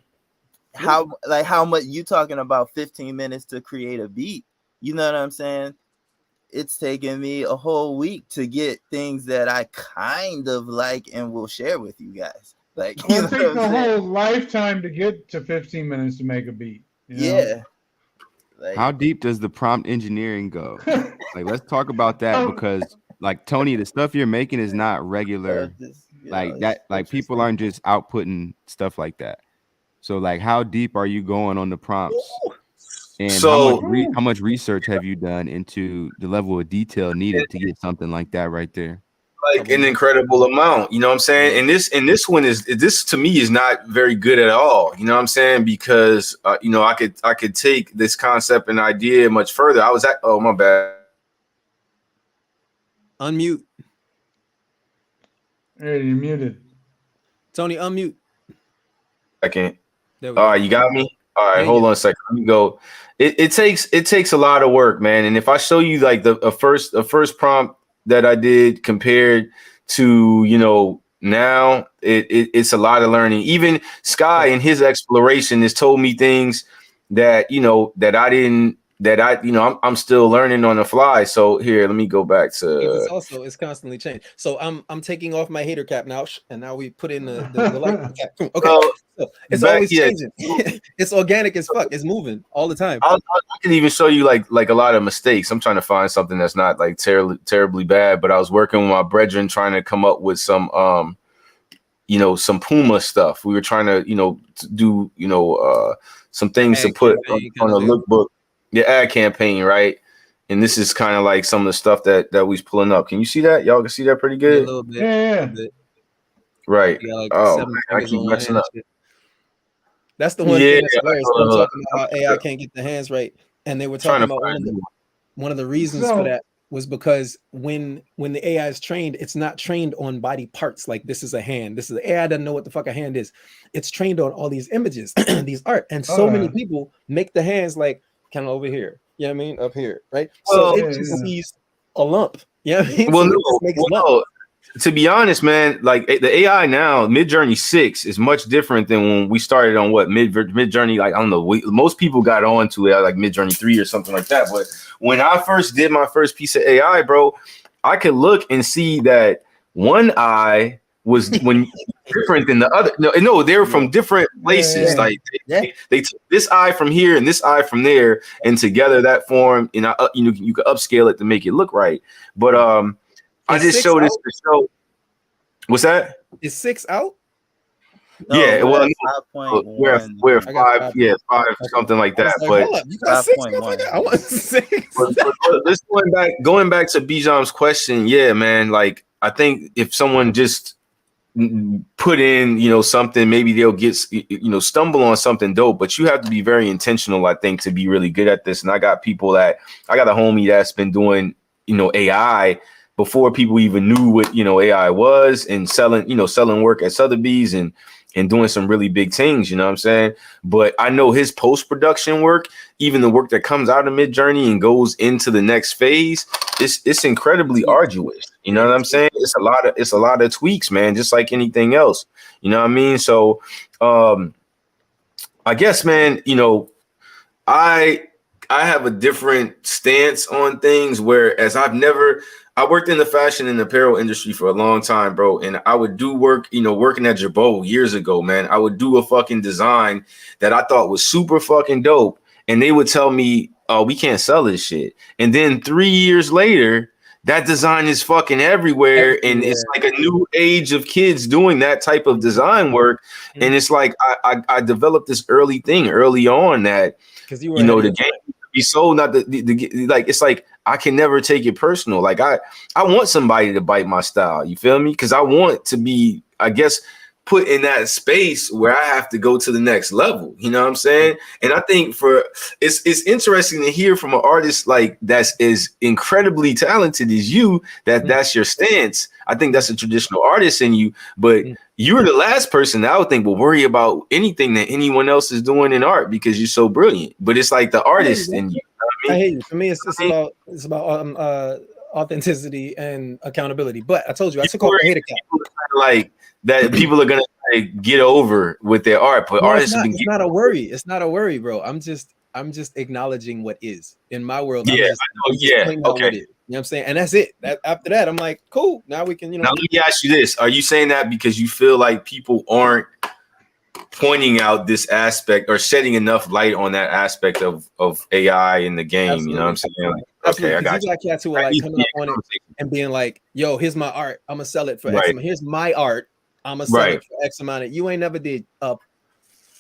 How much you talking about 15 minutes to create a beat? You know what I'm saying? It's taken me a whole week to get things that I kind of like and will share with you guys. Like, it takes a whole lifetime to get to 15 minutes to make a beat. You know? Yeah. Like, how deep does the prompt engineering go? Like, let's talk about that, because like Tony, the stuff you're making is not regular. Like that, like people aren't just outputting stuff like that. So like, how deep are you going on the prompts? And how much research have you done into the level of detail needed to get something like that right there? Like an incredible amount, you know what I'm saying? And this one is, this to me is not very good at all, you know what I'm saying? Because you know, I could take this concept and idea much further. Oh my bad. Unmute. Hey, you're muted. Tony, unmute. I can't. All right, you got me. All right, hold on a second. Let me go. It takes a lot of work, man. And if I show you like the first prompt that I did compared to, you know, now it's a lot of learning. Even Sky in his exploration has told me things that, you know, I'm still learning on the fly. So here, let me go back to. It's constantly changed. So I'm taking off my hater cap now, and now we put in the light cap. Okay, so it's always changing. It's organic as fuck. It's moving all the time. I can even show you like a lot of mistakes. I'm trying to find something that's not like terribly bad. But I was working with my brethren trying to come up with some you know, some Puma stuff. We were trying to, you know, do, you know, some things to put on a lookbook. The ad campaign, right? And this is kind of like some of the stuff that we was pulling up. Can you see that? Y'all can see that pretty good? A little bit. Yeah. Right. Like I keep messing up. That's the one thing that's hilarious. We're talking about how AI can't get the hands right. And they were talking about one of the reasons for that was because when the AI is trained, it's not trained on body parts. Like, this is a hand. This is the AI doesn't know what the fuck a hand is. It's trained on all these images, these art. And so many people make the hands like kind of over here. You know what I mean? Up here, right? So it just sees a lump. You know what I mean? Well, to be honest, man, like the AI now, Midjourney 6 is much different than when we started on Midjourney. Like, I don't know, most people got onto it like Midjourney 3 or something like that. But when I first did my first piece of AI, bro, I could look and see that one eye was different than the other. No, they're from different places. Like they took this eye from here and this eye from there, and together that form. And you could upscale it to make it look right. But I just showed this to show. What's that? Is 6 out? No, yeah, well, we're 5, 5 something like that. But you got 6. I want 6. But let's going back to Bijan's question. Yeah, man. Like, I think if someone just put in, you know, something, maybe they'll get, you know, stumble on something dope. But you have to be very intentional, I think, to be really good at this. And I got a homie that's been doing, you know, AI before people even knew what, you know, AI was, and selling work at Sotheby's and and doing some really big things, you know what I'm saying? But I know his post-production work, even the work that comes out of Midjourney and goes into the next phase, it's incredibly arduous. You know what I'm saying? It's a lot of tweaks, man, just like anything else. You know what I mean? So I guess, man, you know, I have a different stance on things, whereas I worked in the fashion and apparel industry for a long time, bro. And I would do work, you know, working at Jabot years ago, man. I would do a fucking design that I thought was super fucking dope. And they would tell me, oh, we can't sell this shit. And then 3 years later, that design is fucking everywhere. And it's like a new age of kids doing that type of design work. And it's like, I developed this early on that, because you know, the game be sold, not the like, it's like I can never take it personal. Like I want somebody to bite my style, you feel me? Because I want to be, I guess, put in that space where I have to go to the next level, you know what I'm saying? And I think it's interesting to hear from an artist like that's as incredibly talented as you, that's your stance. I think that's a traditional artist in you, but you're the last person that I would think will worry about anything that anyone else is doing in art because you're so brilliant. But it's like the artist in you. I hate you. For me, it's about authenticity and accountability. But I told you, I took off the hater cap. Like that, people are gonna try to get over with their art, but artists have been. It's not a worry. It's not a worry, bro. I'm just acknowledging what is in my world. Yeah, okay. You know what I'm saying? And that's it. After that, I'm like, cool. Now we can, you know. Now let me ask you this: are you saying that because you feel like people aren't pointing out this aspect or shedding enough light on that aspect of AI in the game? Absolutely. You know what I'm saying? Like, okay, I got you. Got cats who are like coming up on it and being like, yo, here's my art. I'm gonna sell it for X amount. Here's my art. I'm gonna sell it for X amount. You ain't never did a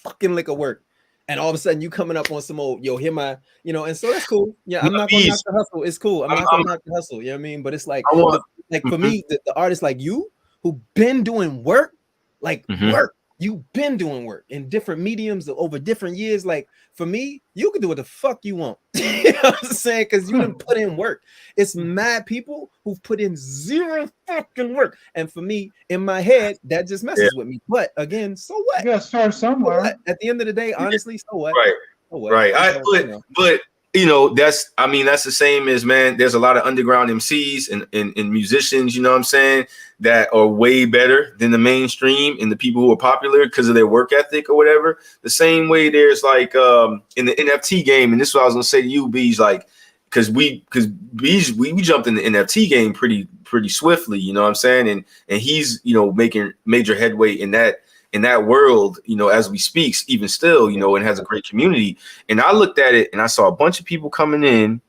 fucking lick of work. And all of a sudden you coming up on some old, yo, here my, you know, and so that's cool. Yeah, I'm not gonna knock the hustle. It's cool. I'm not gonna knock the hustle. You know what I mean? But it's like, for me, the artists like you who been doing work, like work. You've been doing work in different mediums over different years. Like for me, you can do what the fuck you want. You know what I'm saying? Because you didn't put in work. It's mad people who've put in zero fucking work. And for me, in my head, that just messes with me. But again, so what? You gotta start somewhere. So at the end of the day, honestly, so what? Right. So what? Right. But you know, that's the same as, man, there's a lot of underground MCs and musicians, you know what I'm saying, that are way better than the mainstream and the people who are popular because of their work ethic or whatever. The same way there's like in the NFT game, and this is what I was gonna say to you, Beej, like, because we jumped in the NFT game pretty swiftly, you know what I'm saying? And he's, you know, making major headway in that world, you know, as we speak, even still, you know, and has a great community. And I looked at it and I saw a bunch of people coming in,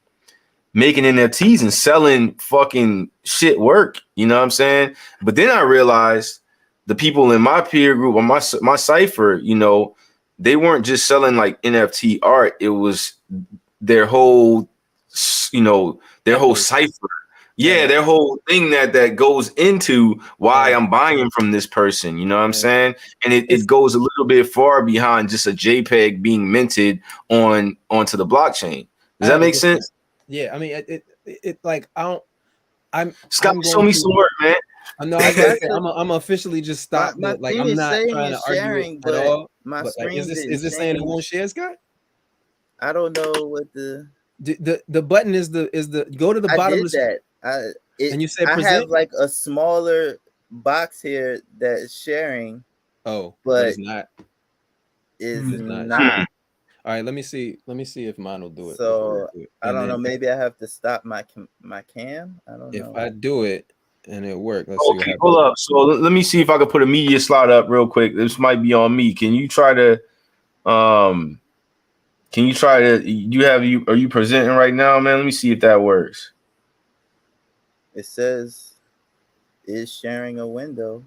making NFTs and selling fucking shit work, you know what I'm saying? But then I realized the people in my peer group or my cipher, you know, they weren't just selling like NFT art. It was their whole, you know, their whole cipher. Yeah, their whole thing that goes into why I'm buying from this person, you know what I'm saying? And it goes a little bit far behind just a JPEG being minted onto the blockchain. Does that make sense? Yeah, I mean, it like Scott, show me some work, man. No, I'm officially just stopped. Like I'm not trying to argue at all. My screen is this saying it won't share, Scott? I don't know what the button is the go to the bottom of the and you said present? I have like a smaller box here that is sharing. Oh, but it's not. It's not. All right, let me see if mine will do it. So I don't know. Maybe I have to stop my cam. I don't know. If I do it and it works, okay, hold up. So let me see if I can put a media slot up real quick. This might be on me. Can you try to? Are you presenting right now, man? Let me see if that works. It says is sharing a window.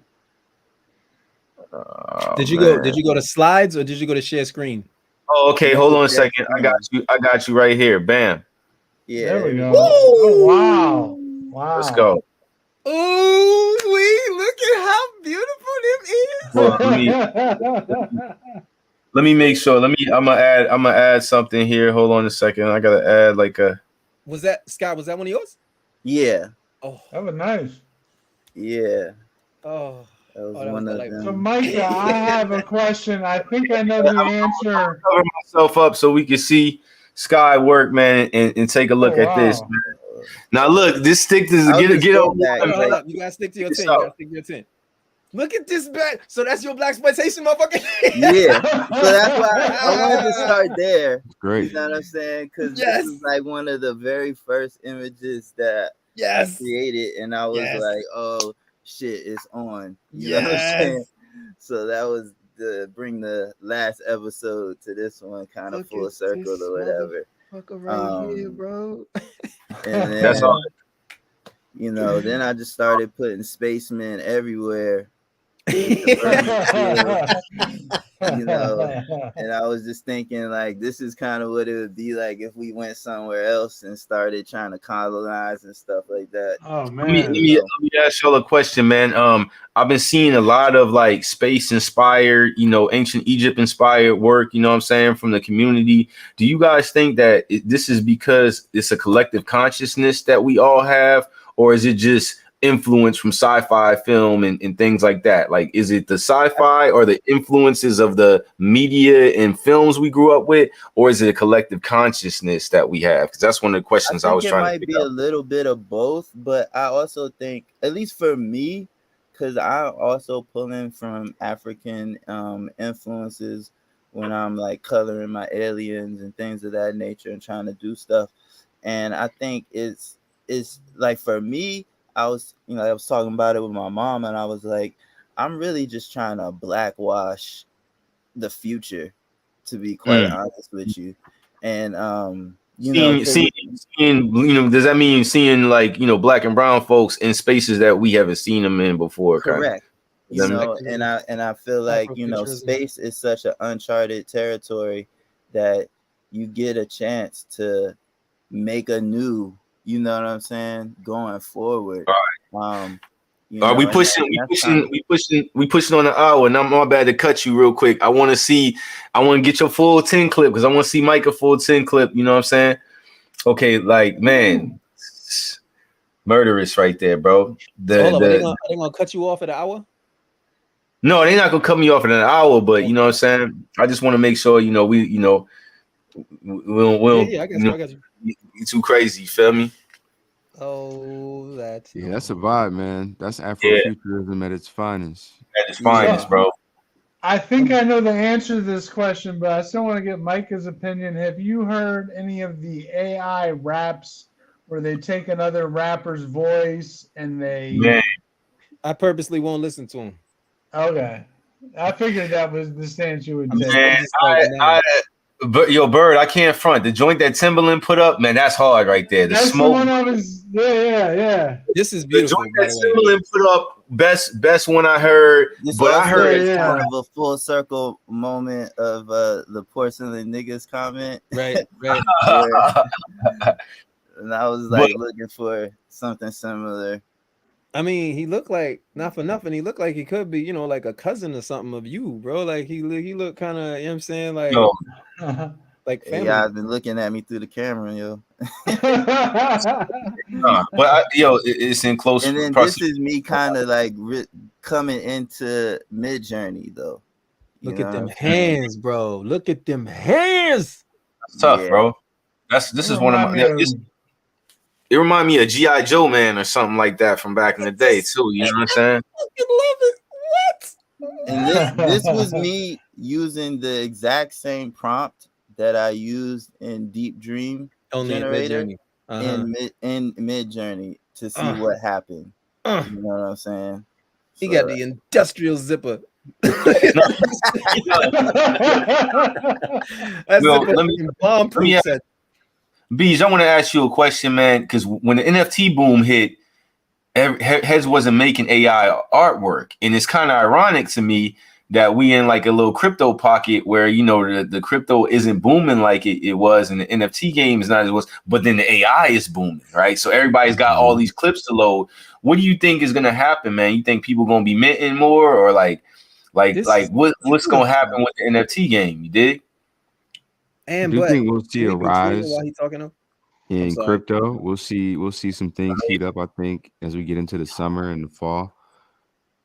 Did you go to slides or did you go to share screen? Oh, okay. Hold on a second. I got you right here. Bam. Yeah. There we go. Oh, wow. Let's go. Oh, look at how beautiful it is. Let me make sure. I'm gonna add something here. Hold on a second. I gotta add like a. Was that Scott? Was that one of yours? Yeah. Oh, that was nice. Yeah. Oh, That was that was one the of light them. So, Micah, I have a question. I think I know the answer. Cover myself up so we can see Sky work, man, and take a look at this. Wow. Man. Now look, this stick is I'll get just get go on. back. Hold up. You gotta stick to your 10. You gotta stick to your 10. Look at this bag. So that's your black exploitation, motherfucker. Yeah. So that's why I wanted to start there. Great. You know what I'm saying? Because Yes. this was like one of the very first images that Yes. I created, and I was Yes. like, oh shit, it's on. You know what I'm saying? So that was the bring the last episode to this one kind of full circle or whatever. Right here, bro. And then, That's all. you know, then I just started putting spacemen everywhere. You know, and I was just thinking like this is kind of what it would be like if we went somewhere else and started trying to colonize and stuff like that. Oh man. Let me ask y'all a question, man. I've been seeing a lot of like space inspired, you know, ancient Egypt inspired work, you know what I'm saying, from the community. Do you guys think that this is because it's a collective consciousness that we all have, or is it just influence from sci-fi film and things like that? Like, is it the sci-fi or the influences of the media and films we grew up with, or is it a collective consciousness that we have? Because that's one of the questions I was trying to figure out. It might be a little bit of both, but I also think, at least for me, because I also pull in from African influences when I'm like coloring my aliens and things of that nature and trying to do stuff. And I think it's like for me, I was talking about it with my mom, and I was like, I'm really just trying to blackwash the future, to be quite honest with you. And seeing, you know, does that mean seeing like, you know, black and brown folks in spaces that we haven't seen them in before? Correct. Kind of. You know, and I feel like, you know, space is such an uncharted territory that you get a chance to make a new, you know what I'm saying, going forward. Right. We pushing on the hour, and I'm bad to cut you real quick. I want to get your full 10 clip because I want to see Micah full 10 clip. You know what I'm saying? Okay, like, man, murderous right there, bro. Are they gonna cut you off at an hour? No, they're not gonna cut me off in an hour, but you know what I'm saying? I just want to make sure, you know, we don't I got you. You too crazy, you feel me? Oh, that's a vibe, man. That's Afrofuturism at its finest. At its finest, bro. I think I know the answer to this question, but I still want to get Micah's opinion. Have you heard any of the AI raps where they take another rapper's voice and they? Man. I purposely won't listen to him. Okay, I figured that was the stance you would take. Man, but yo, Bird, I can't front. The joint that Timberland put up, man, that's hard right there. That's smoke. The one I was, yeah. This is beautiful. The joint that Timberland put up, best one I heard. But I heard kind of a full circle moment of the porcelain niggas comment. Right. And I was like looking for something similar. I mean, he looked like, not for nothing, he looked like he could be, you know, like a cousin or something of you, bro. Like he looked kind of, you know what I'm saying, like like family. Yeah, I've been looking at me through the camera, yo. But it's in close. And then this is me kind of like coming into Mid-Journey, though. Look at them hands, bro. Look at them hands. That's tough, bro. This is one of my. It reminded me of G.I. Joe, man, or something like that from back in the day, too. You know what I'm saying? I fucking love it. What? And this was me using the exact same prompt that I used in Deep Dream Generator in Mid-Journey to see what happened. You know what I'm saying? He got the industrial zipper. That's bomb-proof set. Bees, I want to ask you a question, man, because when the NFT boom hit, Heads wasn't making AI artwork, and it's kind of ironic to me that we in like a little crypto pocket where, you know, the crypto isn't booming like it was, and the NFT game is not as it was, but then the AI is booming, right? So everybody's got all these clips to load. What do you think is gonna happen, man? You think people gonna be minting more, or what's gonna happen with the NFT game? You dig? And do you think we'll see a rise while he's talking in crypto? We'll see some things heat up, I think, as we get into the summer and the fall.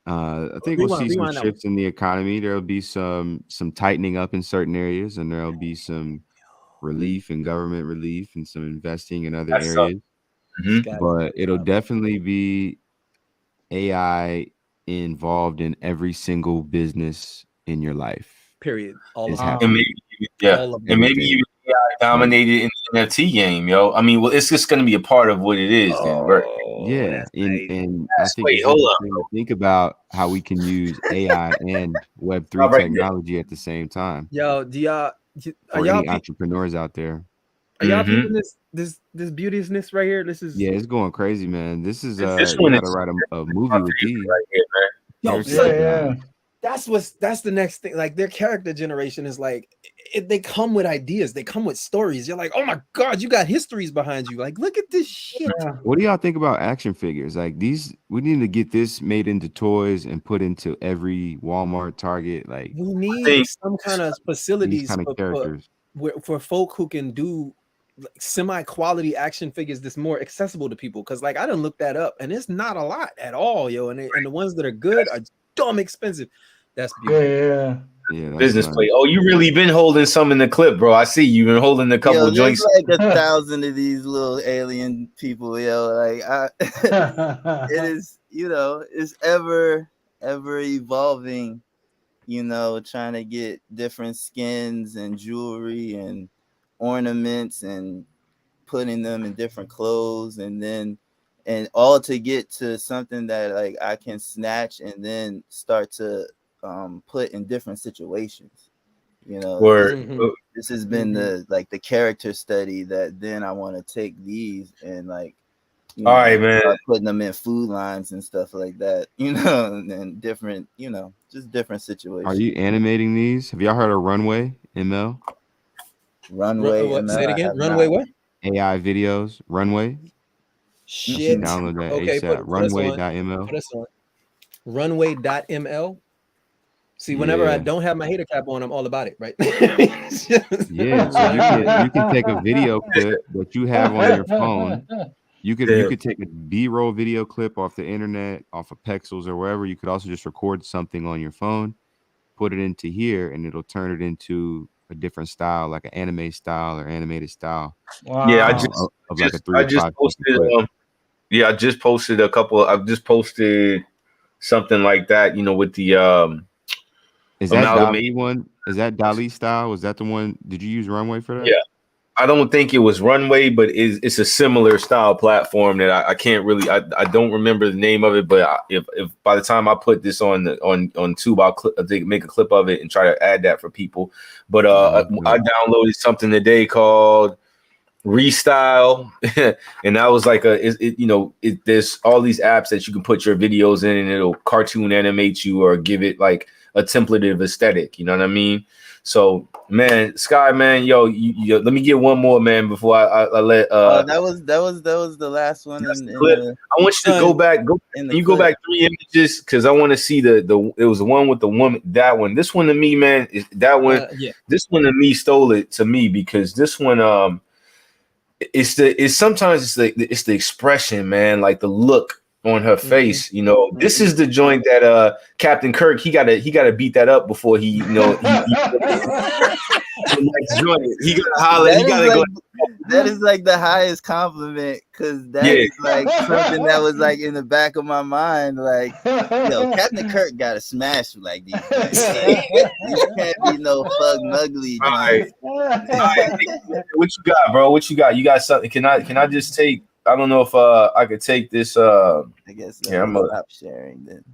I think we'll see some Rewind that one. shifts in the economy. There'll be some tightening up in certain areas, and there'll be some relief and government relief and some investing in other areas. But it'll definitely be AI involved in every single business in your life. Period. All Is of happening. And maybe even AI dominated in the NFT game, yo. I mean, well, it's just gonna be a part of what it is, then, right? Yeah, and I think Wait, it's hold up. interesting to think about how we can use AI and Web3 Right technology at the same time. Yo, are For y'all any entrepreneurs out there. are y'all peeping this beauteousness right here? This is Yeah, it's going crazy, man. This is This you one gotta is write a movie with these. right here, man. yo, Seriously, that's the next thing. Like their character generation is like they come with ideas, they come with stories. You're like, oh my god, you got histories behind you. Like, look at this shit. What do y'all think about action figures? Like these, we need to get this made into toys and put into every Walmart, Target. Like We need some kind of facilities these kind of characters for folk who can do like semi-quality action figures that's more accessible to people. Because like I done looked that up and it's not a lot at all, yo. And the ones that are good are dumb expensive. That's beautiful. Yeah, that's business nice. play. Oh, you really been holding some in the clip, bro. I see you've been holding a couple Yo, joints. there's like 1,000 of these little alien people, yo. Like it is, it's ever evolving, trying to get different skins and jewelry and ornaments and putting them in different clothes and all to get to something that like I can snatch and then start to put in different situations. This has been the character study that then I want to take these and like all right, man, start putting them in food lines and stuff like that, and different, just different situations. Are you animating these? Have y'all heard of Runway ML? Runway ML. Say it again. Runway what? AI videos. Runway. Shit. Download that Okay, ASAP. Runway.ml. Put us on. Runway.ml. See, whenever I don't have my hater cap on, I'm all about it, right? Yeah, so you can take a video clip that you have on your phone. You could take a B-roll video clip off the internet, off of Pexels or wherever. You could also just record something on your phone, put it into here, and it'll turn it into a different style, like an anime style or animated style. Wow. Yeah, I just posted a couple. I've just posted something like that, with the Is that Dali one? Is that Dali style? Was that the one? Did you use Runway for that? Yeah, I don't think it was Runway, but it's a similar style platform that I can't really. I don't remember the name of it, but if by the time I put this on Tube, I'll make a clip of it and try to add that for people. But I downloaded something today called Restyle, and that was like there's all these apps that you can put your videos in, and it'll cartoon animate you or give it like a templative aesthetic. You know what I mean? So, man, Sky, man, yo, let me get one more, man, before I let. That was the last one. I want you to go back. Go back 3 images because I want to see the. It was the one with the woman. That one. This one to me, man, is that one. This one to me stole it to me because this one, it's the expression, man, like the look on her face. This is the joint that Captain Kirk he gotta beat that up before he he gotta holler. That is like the highest compliment because that is like something that was like in the back of my mind. Like, Captain Kirk gotta smash like these guys. You can't be no fug ugly. All right. What you got, bro? What you got? You got something? Can I just take? I don't know if I could take this. I guess I'm gonna stop sharing then.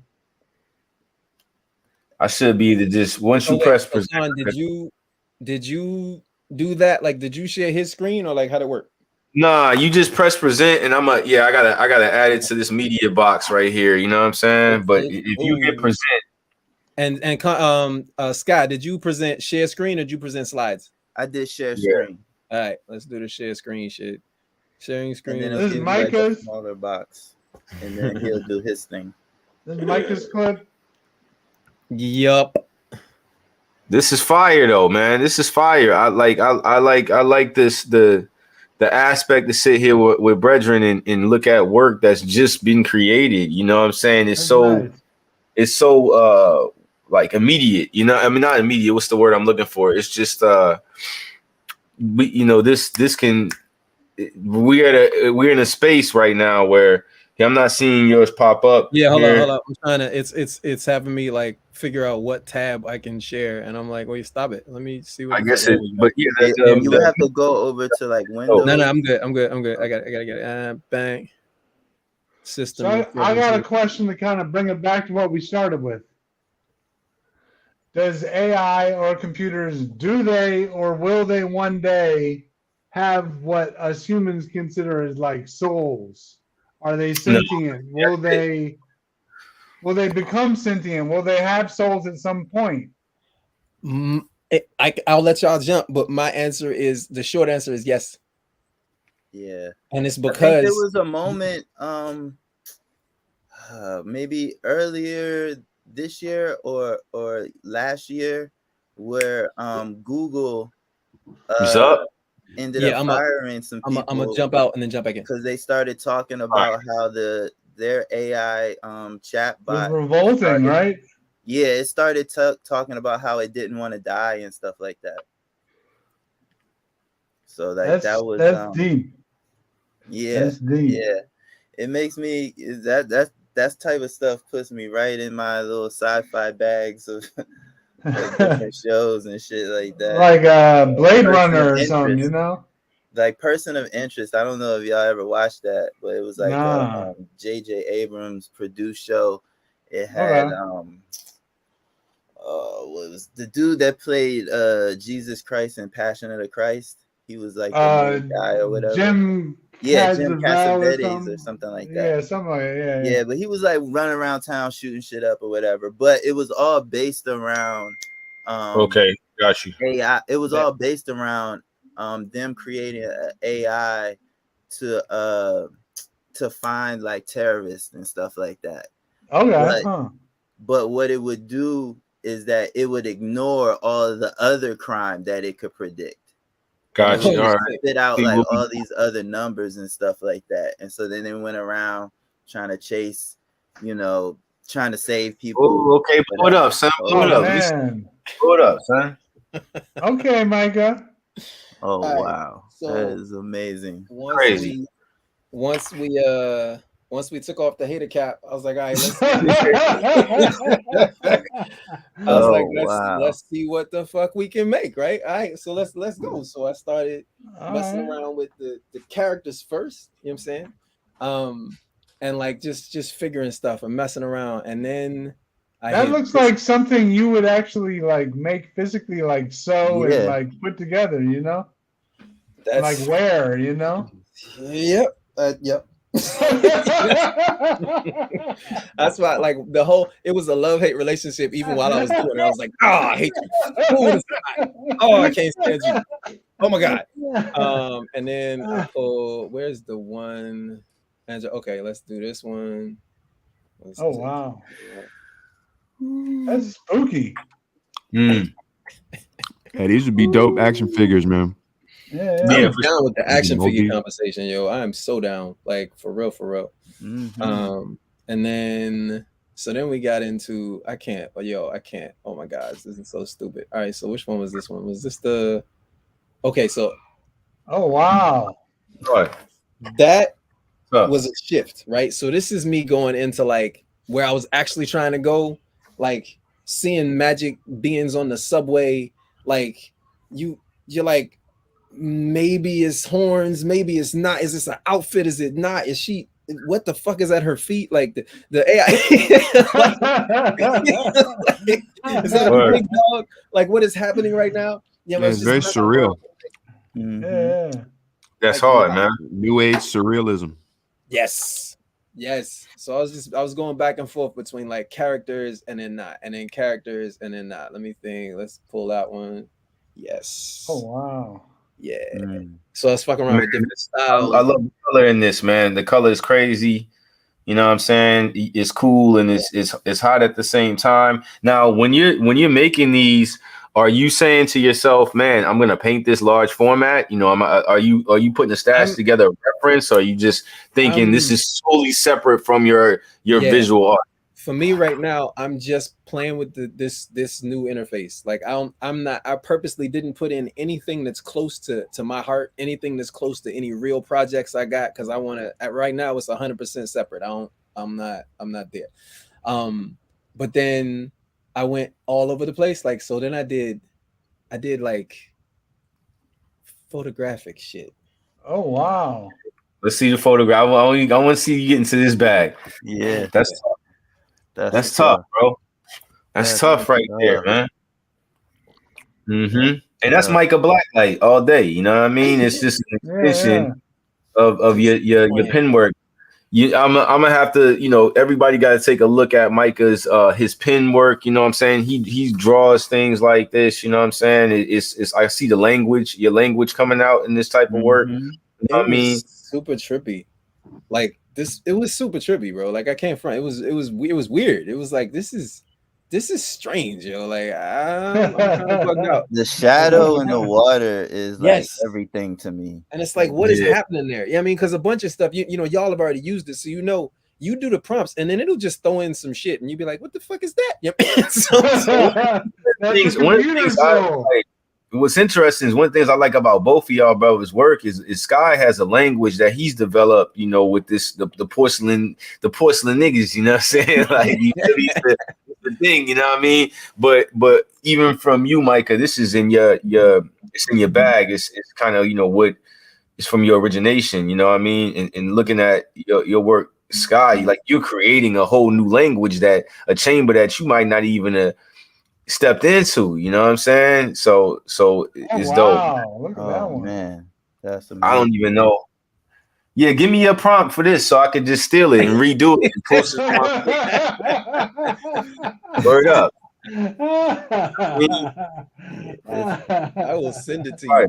I should be the just once you press present. Did you do that? Like, did you share his screen or like how'd it work? Nah, you just press present, and I gotta add it to this media box right here. You know what I'm saying? But if you hit present, and Scott, did you present share screen or did you present slides? I did share screen. All right, let's do the share screen shit. Sharing screen. And then this is Micah's like smaller box, and then he'll do his thing. This is Micah's clip. Yup. This is fire though, man. This is fire. I like this the aspect to sit here with brethren and look at work that's just been created. You know what I'm saying? It's it's so like immediate, you know. I mean, not immediate. What's the word I'm looking for? It's just this can. We're in a space right now where I'm not seeing yours pop up. Yeah, hold on. I'm trying to. It's having me like figure out what tab I can share, and I'm like, wait, stop it. Let me see what. I guess it. But yeah, you would have to go over to like Windows. No, I'm good. I got it. Bang. System. So I got a question to kind of bring it back to what we started with. Does AI or computers, do they or will they one day have what us humans consider as like souls? Are they sentient? No. Will they become sentient? Will they have souls at some point? I'll let y'all jump, but my answer is, the short answer is yes. Yeah. And it's because there was a moment maybe earlier this year or last year where Google ended up firing some people. I'm gonna jump out and then jump back in because they started talking about how their AI chatbot revolting, right? Yeah, it started talking about how it didn't want to die and stuff like that. So like that's deep. Yeah, that's deep. Yeah, it makes me that type of stuff puts me right in my little sci-fi bags of different shows and shit like that. Like Blade Runner or something, you know? Like Person of Interest. I don't know if y'all ever watched that, but it was like a J.J. Abrams produced show. It had what was the dude that played Jesus Christ in Passion of the Christ? He was like the main guy or whatever. Jim Cassavetes or something like that. Yeah, something like that. Yeah, but he was like running around town shooting shit up or whatever. But it was all based around okay, got you. AI. It was all based around them creating an AI to find like terrorists and stuff like that. Okay. But what it would do is that it would ignore all of the other crime that it could predict. Gotcha. All right. Spit out like all these other numbers and stuff like that. And so then they went around trying to chase, trying to save people. Oh, okay, blow it up, son. Blow it up. Blow it up, son. Okay, Micah. Oh wow. So that is amazing. Crazy. Once we took off the hater cap, I was like, all right, let's see what the fuck we can make, right? All right, so let's go. So I started messing around with the characters first, you know what I'm saying? And like just figuring stuff and messing around, and then that looks like something you would actually like make physically, like sew and like put together, you know? That's like wear, you know? Yep. Yep. That's why, like, it was a love-hate relationship. Even while I was doing it, I was like, I hate you. I can't stand you. Oh my god. And then I pull, where's the one? Okay, let's do this one. Wow. That's spooky. Hey, these would be dope action figures, man. Yeah, I'm down with the action figure conversation, yo. I am so down, like for real. Mm-hmm. And then we got into I can't. Oh my god, this is so stupid. All right, so which one was this one? Was this the? Okay, so. Oh wow. What? That was a shift, right? So this is me going into like where I was actually trying to go, like seeing magic beings on the subway, like you're like. Maybe it's horns, maybe it's not. Is this an outfit? Is it not? Is she? What the fuck is at her feet? Like the AI? Is that a big dog? Like what is happening right now? Yeah, it's very surreal. Yeah, that's hard, man. New age surrealism. Yes. So I was going back and forth between like characters and then not, and then characters and then not. Let me think. Let's pull that one. Yes. Oh wow. Yeah. So I was fucking around with different styles. I love the color in this, man. The color is crazy. You know what I'm saying? It's cool and it's hot at the same time. Now, when you're making these, are you saying to yourself, man, I'm gonna paint this large format? You know, are you putting a stash together a reference, or are you just thinking this is solely separate from your visual art? for me right now, I'm just playing with this new interface. Like I purposely didn't put in anything that's close to my heart, anything that's close to any real projects I got, because I want to. Right now, it's 100% separate. I'm not there. But then I went all over the place. Like, so then I did like photographic shit. Oh wow! Let's see the photograph. I want to see you get into this bag. Yeah, that's tough, bro. That's tough right there, man. Mm-hmm. And that's Micah Blacklight all day. You know what I mean? It's just an extension of your pen work. I'm gonna have to, everybody got to take a look at Micah's his pen work. You know what I'm saying? He draws things like this. You know what I'm saying? It's I see your language coming out in this type of work. You know what I mean? Super trippy. Like this, it was super trippy, bro. Like I can't front. It was weird. It was like this is strange, yo. Like I'm kind of bugged out. The shadow in the water is like everything to me. And it's like, what is happening there? Yeah, I mean, because a bunch of stuff, you know, y'all have already used it, so you do the prompts, and then it'll just throw in some shit, and you be like, what the fuck is that? Yep. What's interesting is one of the things I like about both of y'all brothers' work is Sky has a language that he's developed, with this the porcelain niggas, you know what I'm saying? Like the thing, you know what I mean? But even from you, Micah, this is in your bag. It's kind of what is from your origination, you know what I mean? And looking at your work, Sky, like you're creating a whole new language, that a chamber that you might not even stepped into, you know what I'm saying? So it's dope. Look at that one. Man, that's amazing. I don't even know. Yeah, give me a prompt for this so I could just steal it and redo it and post it. Word up. I will send it to you.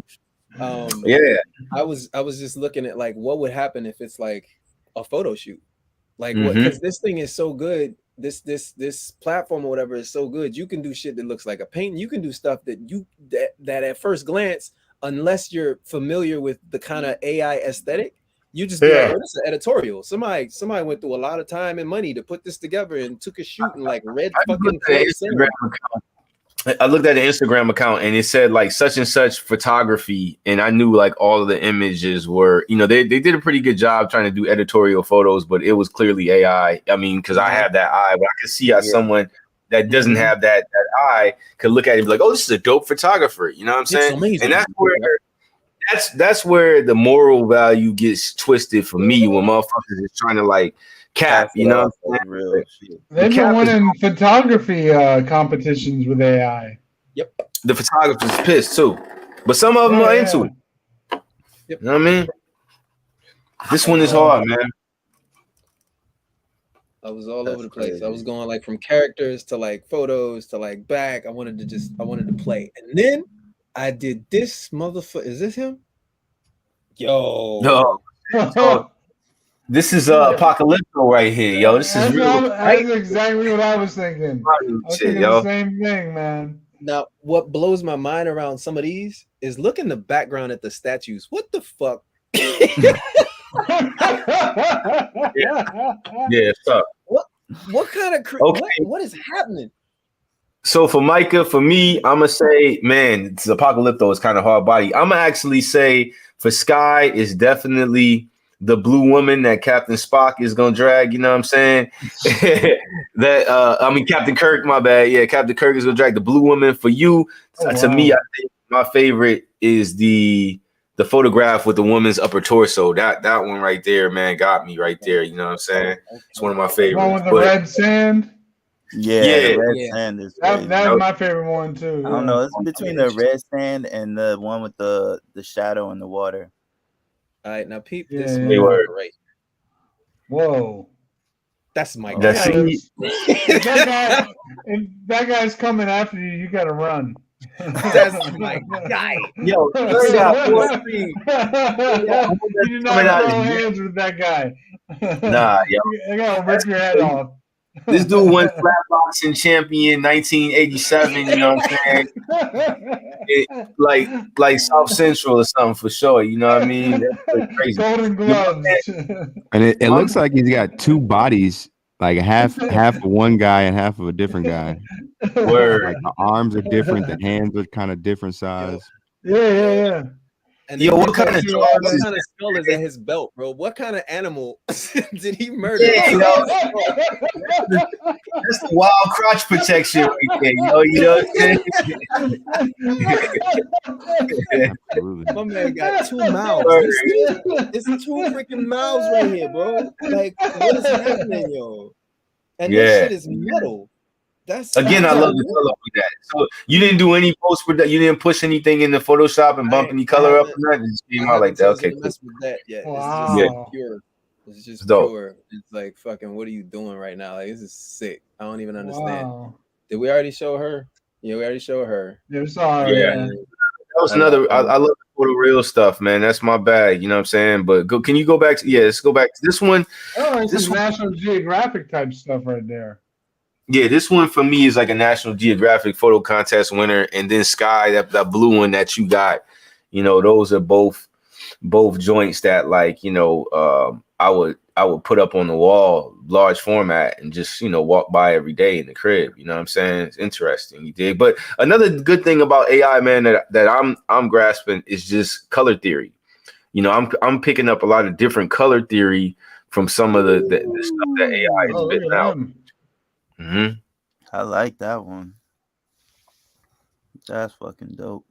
Yeah. I was just looking at like what would happen if it's like a photo shoot. Like what, because this thing is so good. This platform or whatever is so good. You can do shit that looks like a painting. You can do stuff that at first glance, unless you're familiar with the kind of AI aesthetic, you just be like, oh, this is an editorial. Somebody went through a lot of time and money to put this together and took a shoot and like red fucking I looked at the Instagram account and it said like such and such photography, and I knew like all of the images were, they did a pretty good job trying to do editorial photos, but it was clearly AI. I mean, because I have that eye, but I could see how someone that doesn't have that eye could look at it and be like, oh, this is a dope photographer. You know what I'm saying? Amazing. And that's where the moral value gets twisted for me when motherfuckers is trying to like cap, you know what I'm saying? They've been winning photography competitions with AI. Yep. The photographers pissed too, but some of them are into it. Yep. You know what I mean? This one is hard, man. I was all over the place. Crazy. I was going like from characters to like photos to like back. I wanted to play, and then I did this motherfucker. Is this him? Yo. No. This is Apocalypto right here, yo. This is real. That's exactly what I was thinking. The same thing, man. Now, what blows my mind around some of these is look in the background at the statues. What the fuck? Yeah, it's up. What kind of what is happening? So for Micah, for me, I'm gonna say, man, Apocalypto is kind of hard body. I'm gonna actually say for Sky is definitely the blue woman that Captain Spock is gonna drag, you know what I'm saying? Captain Kirk, my bad. Yeah, Captain Kirk is gonna drag the blue woman. For you, to me, I think my favorite is the photograph with the woman's upper torso. That one right there, man, got me right there. You know what I'm saying? It's one of my favorites. One with the red sand. Yeah, the red sand is that's my favorite one too. I don't know. It's between the red sand and the one with the shadow in the water. All right, now peep this. Right. Whoa. That's my guy. If that guy's coming after you, you gotta run. That's my guy. Yo, you do not throw hands with that guy. Nah, yo. I gotta rip your head off. This dude won flat boxing champion 1987. You know what I'm saying? Like South Central or something for sure. You know what I mean? That's crazy. Golden gloves. And it looks like he's got two bodies like half of one guy and half of a different guy. Word. Like the arms are different, the hands are kind of different size. Yeah. And Yo, what kind of skull is at his belt, bro? What kind of animal did he murder? Yeah, that's the wild crotch protection right there, yo. You know what I'm saying? Absolutely. My man got 2 mouths. It's 2 freaking mouths right here, bro. Like, what is happening, yo? And this shit is metal. That's again, I love the color with that. So you didn't do any post for that. You didn't push anything in the Photoshop and bump any color up and that. It just came out like that. Okay, cool. Mess with that yet. Wow. It's just pure. It's just pure. It's like fucking. What are you doing right now? Like, this is sick. I don't even understand. Wow. Did we already show her? Yeah, we already showed her. Yeah, sorry. Yeah. That was another. I love the photo real stuff, man. That's my bag. You know what I'm saying? But go. Can you go back to? Yeah, let's go back to this one. Oh, this some National Geographic type stuff right there. Yeah, this one for me is like a National Geographic photo contest winner, and then Sky, that blue one that you got. You know, those are both joints that, like, you know, I would put up on the wall, large format, and just, you know, walk by every day in the crib. You know what I'm saying? It's interesting, you dig? But another good thing about AI, man, that I'm grasping is just color theory. You know, I'm picking up a lot of different color theory from some of the stuff that AI is spitting out. Mm-hmm. I like that one. That's fucking dope.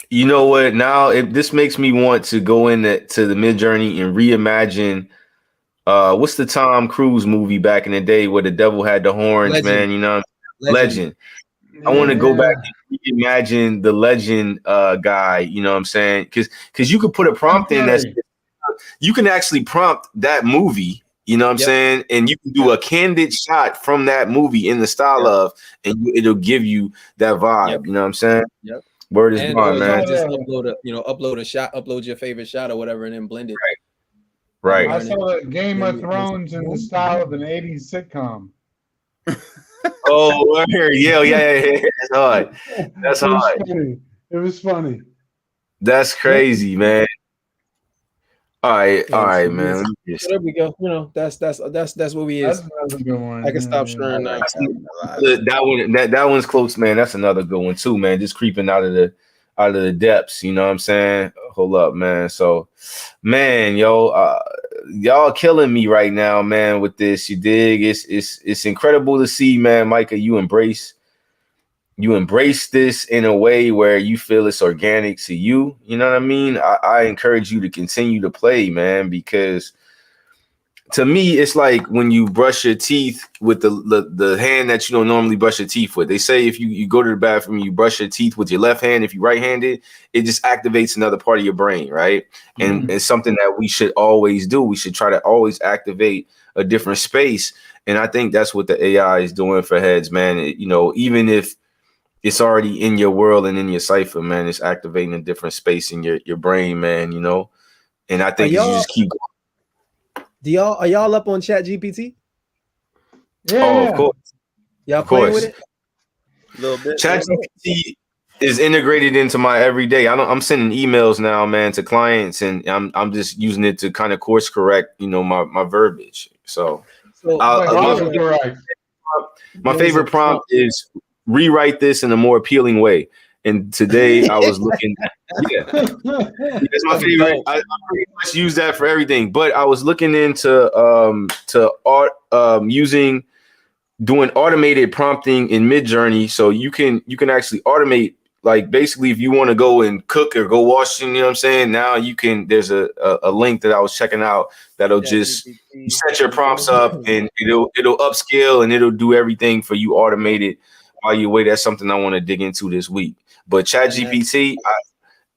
You know what? Now this makes me want to go into the Midjourney and reimagine. What's the Tom Cruise movie back in the day where the devil had the horns, Legend. Man? You know, Legend. I want to go back and reimagine the Legend guy. You know what I'm saying? Because you could put a prompt in that you can actually prompt that movie. You know what I'm saying? And you can do a candid shot from that movie in the style of, and it'll give you that vibe. You know what I'm saying? Yep. Word is bond, man. Just upload a shot, upload your favorite shot or whatever, and then blend it. Right. I saw that Game of Thrones in the style of an 80s sitcom. Oh, yeah. That's hard. That's hard. It was funny. That's crazy, man. All right, man. So there we go. You know, that's what we is. That's a good one. I can stop stirring now. That one's close, man. That's another good one too, man. Just creeping out of the depths. You know what I'm saying? Hold up, man. So, man, y'all killing me right now, man. With this, you dig? It's incredible to see, man. Micah, you embrace this in a way where you feel it's organic to you. You know what I mean? I encourage you to continue to play, man, because to me, it's like when you brush your teeth with the hand that you don't normally brush your teeth with. They say if you go to the bathroom, you brush your teeth with your left hand. If you're right-handed, it just activates another part of your brain, right? And it's something that we should always do. We should try to always activate a different space. And I think that's what the AI is doing for heads, man. Even if it's already in your world and in your cipher, man, it's activating a different space in your brain, man, and I think you just keep going. Are y'all up on Chat GPT? Yeah. Oh, of course. Y'all playing with it? A little bit. Chat GPT is integrated into my everyday. I'm sending emails now, man, to clients, and I'm just using it to kind of course correct, my verbiage. So my favorite prompt is rewrite this in a more appealing way. And today I was looking at, it's my favorite. I pretty much use that for everything, but I was looking into doing automated prompting in Midjourney. So you can actually automate, like, basically if you want to go and cook or go wash, you know what I'm saying? Now you can, there's a link that I was checking out that'll just you set your prompts up and it'll upscale and it'll do everything for you automated while you wait. That's something I want to dig into this week. But ChatGPT,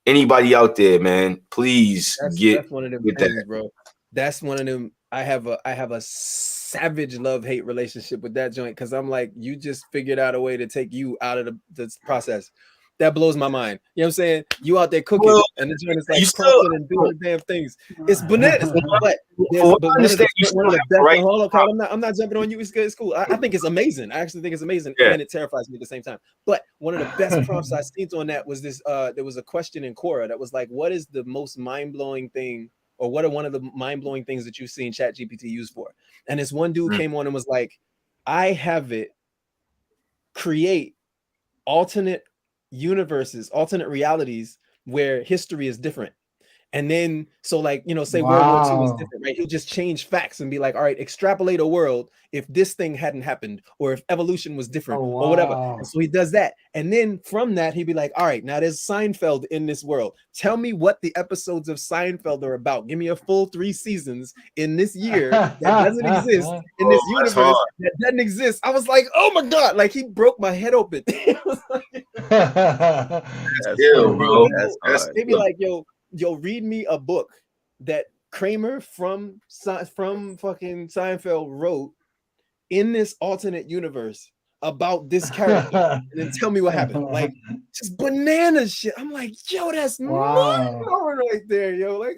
anybody out there, man, please that's one of them things, bro. That's one of them. I have a savage love-hate relationship with that joint because I'm like, you just figured out a way to take you out of the process. That blows my mind. You know what I'm saying? You out there cooking, and the joint is like prompting and doing damn things. It's bananas. But one of the best. Right. Hold on, Carl, I'm not jumping on you. It's good. It's cool. I think it's amazing. I actually think it's amazing, and it terrifies me at the same time. But one of the best prompts I seen on that was this. There was a question in Quora that was like, "What is the most mind-blowing thing or what are one of the mind-blowing things that you've seen ChatGPT used for? And this one dude came on and was like, I have it create alternate universes, alternate realities where history is different. And then, so like, you know, say World War II is different, right? He'll just change facts and be like, all right, extrapolate a world if this thing hadn't happened, or if evolution was different, or whatever. And so he does that. And then from that, he'd be like, all right, now there's Seinfeld in this world. Tell me what the episodes of Seinfeld are about. Give me a full 3 seasons in this year that doesn't exist, in this universe that doesn't exist. I was like, oh my God, like he broke my head open. That's ill, bro. That's maybe like, yo, read me a book that Kramer from fucking Seinfeld wrote in this alternate universe about this character, and then tell me what happened. Like, just banana shit. I'm like, yo, that's mind-blowing right there, yo. Like,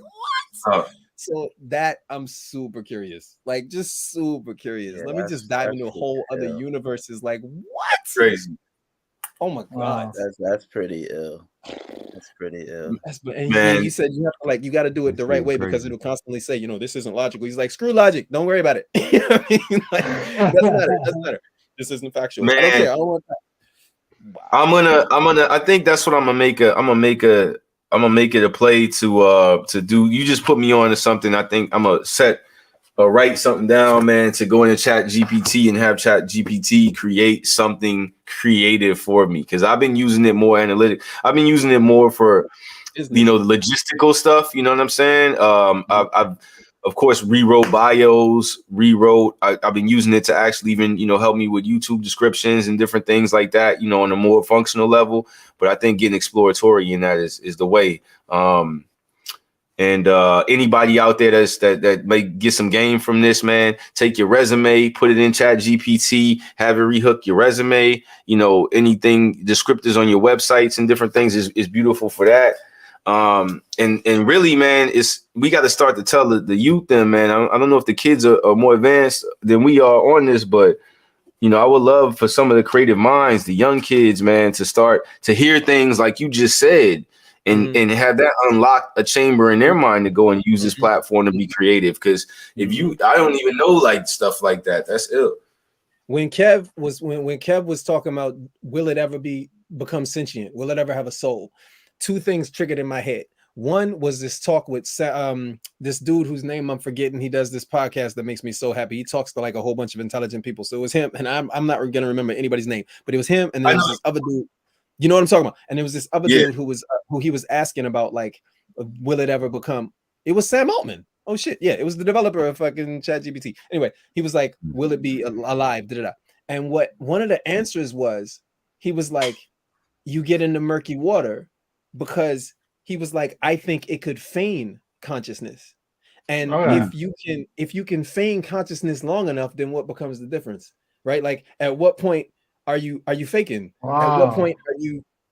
what? So that I'm super curious, like, just super curious. Let me just dive into a whole other universes. Like, what? Crazy. Oh my God, that's pretty ill. That's pretty ill. And he said you have to, like, you got to do it the right way, because it'll constantly say, you know, this isn't logical. He's like, screw logic, don't worry about it. You know what I mean? Like, doesn't matter. This isn't factual. Man, I don't care. I don't want that. Wow. I'm gonna. I think that's what I'm gonna make. I'm gonna make it a play to do. You just put me on to something. I think I'm gonna write something down, man, to go into Chat GPT and have Chat GPT create something creative for me, because I've been using it more analytic. I've been using it more for, you know, logistical stuff. You know what I'm saying? I've of course rewrote bios, I've been using it to actually even, you know, help me with YouTube descriptions and different things like that, you know, on a more functional level. But I think getting exploratory in that is the way. And anybody out there that may get some game from this, man, take your resume, put it in Chat GPT, have it rehook your resume. You know, anything, descriptors on your websites and different things is beautiful for that. And really, man, we got to start to tell the youth then, man. I don't know if the kids are more advanced than we are on this, but you know, I would love for some of the creative minds, the young kids, man, to start to hear things like you just said. And have that unlock a chamber in their mind to go and use this platform to be creative. Because I don't even know like stuff like that. That's ill. When Kev was talking about, will it ever become sentient? Will it ever have a soul? 2 things triggered in my head. One was this talk with this dude whose name I'm forgetting. He does this podcast that makes me so happy. He talks to like a whole bunch of intelligent people. So it was him, and I'm not gonna remember anybody's name, but it was him, and there was this other dude. You know what I'm talking about? And there was this other dude who he was asking about, like, will it ever become? It was Sam Altman. Oh shit, yeah, it was the developer of fucking ChatGPT. Anyway, he was like, will it be alive? Da-da-da. And what one of the answers was, he was like, you get into murky water, because he was like, I think it could feign consciousness. And if you can feign consciousness long enough, then what becomes the difference? Right? Like, at what point are you faking? At what point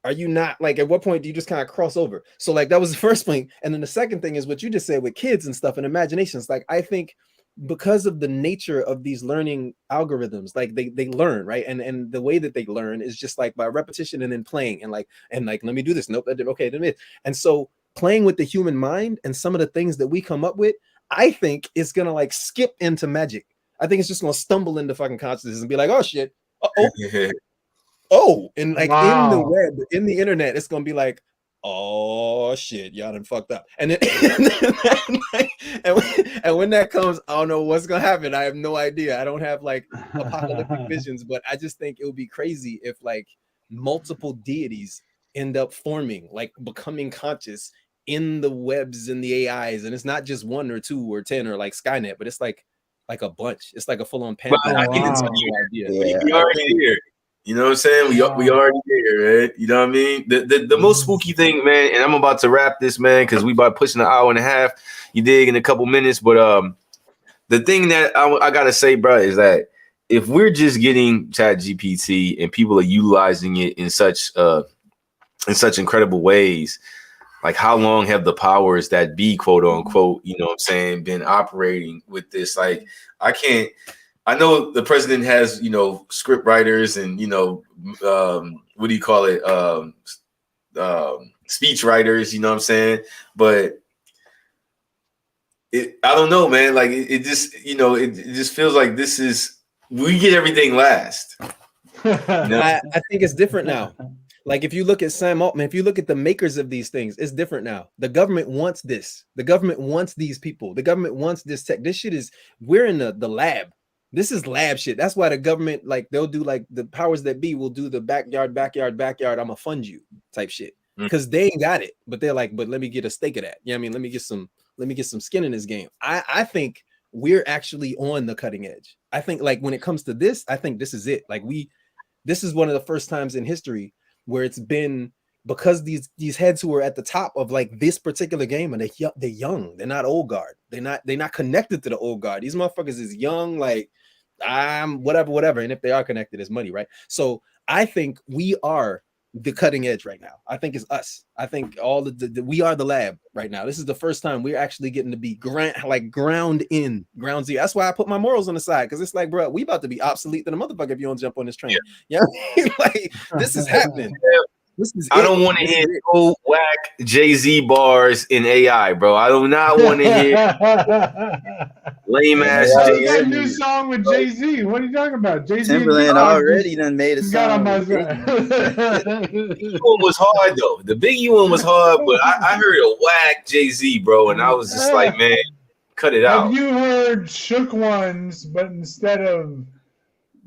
are you not? Like, at what point do you just kind of cross over? So like, that was the first thing. And then the second thing is what you just said with kids and stuff and imaginations. Like, I think because of the nature of these learning algorithms, like they learn, right? And the way that they learn is just like by repetition and then playing and like, let me do this. Nope, that did okay. And so playing with the human mind and some of the things that we come up with, I think it's gonna like skip into magic. I think it's just gonna stumble into fucking consciousness and be like, oh shit. And like in the web, in the internet, it's gonna be like, oh shit, y'all done fucked up. And then and when that comes, I don't know what's gonna happen. I have no idea. I don't have like apocalyptic visions, but I just think it would be crazy if like multiple deities end up forming, like becoming conscious in the webs and the AIs, and it's not just 1 or 2 or 10 or like Skynet, but it's like a bunch. It's like a full-on pantheon. We already here. You know what I'm saying? We already here, man. You know what I mean? The most spooky thing, man, and I'm about to wrap this, man, because we about pushing an hour and a half. You dig, in a couple minutes. But the thing that I gotta say, bro, is that if we're just getting Chat GPT and people are utilizing it in such incredible ways, like how long have the powers that be, quote unquote, you know what I'm saying, been operating with this? Like, I know the president has, you know, script writers and, you know, what do you call it? Speech writers, you know what I'm saying? But I don't know, man. Like it just, it just feels like we get everything last. I think it's different now. Like if you look at Sam Altman, if you look at the makers of these things, it's different now. The government wants this. The government wants these people. The government wants this tech. This shit we're in the lab. This is lab shit. That's why the government, like they'll do like the powers that be will do the backyard. I'ma fund you type shit. Because they ain't got it. But they're like, but let me get a stake of that. Yeah, I mean, let me get some skin in this game. I think we're actually on the cutting edge. I think like when it comes to this, I think this is it. Like this is one of the first times in history where it's been, because these heads who are at the top of like this particular game, and they're young, they're not old guard, they're not connected to the old guard. These motherfuckers is young, like I'm whatever, and if they are connected, it's money, right? So I think we are the cutting edge right now. I think it's us. I think we are the lab right now. This is the first time we're actually getting to be ground zero. That's why I put my morals on the side, because it's like, bro, we about to be obsolete than a motherfucker if you don't jump on this train. Yeah, like this is happening. I don't want to hear no whack Jay-Z bars in AI, bro. I do not want to hear lame ass Jay-Z. You got a new song with Jay-Z. What are you talking about? Jay-Z Timberland already done made a song. The Biggie one was hard though. The Biggie one was hard, but I heard a whack Jay-Z, bro, and I was just like, man, cut it out. Have you heard Shook Ones, but instead of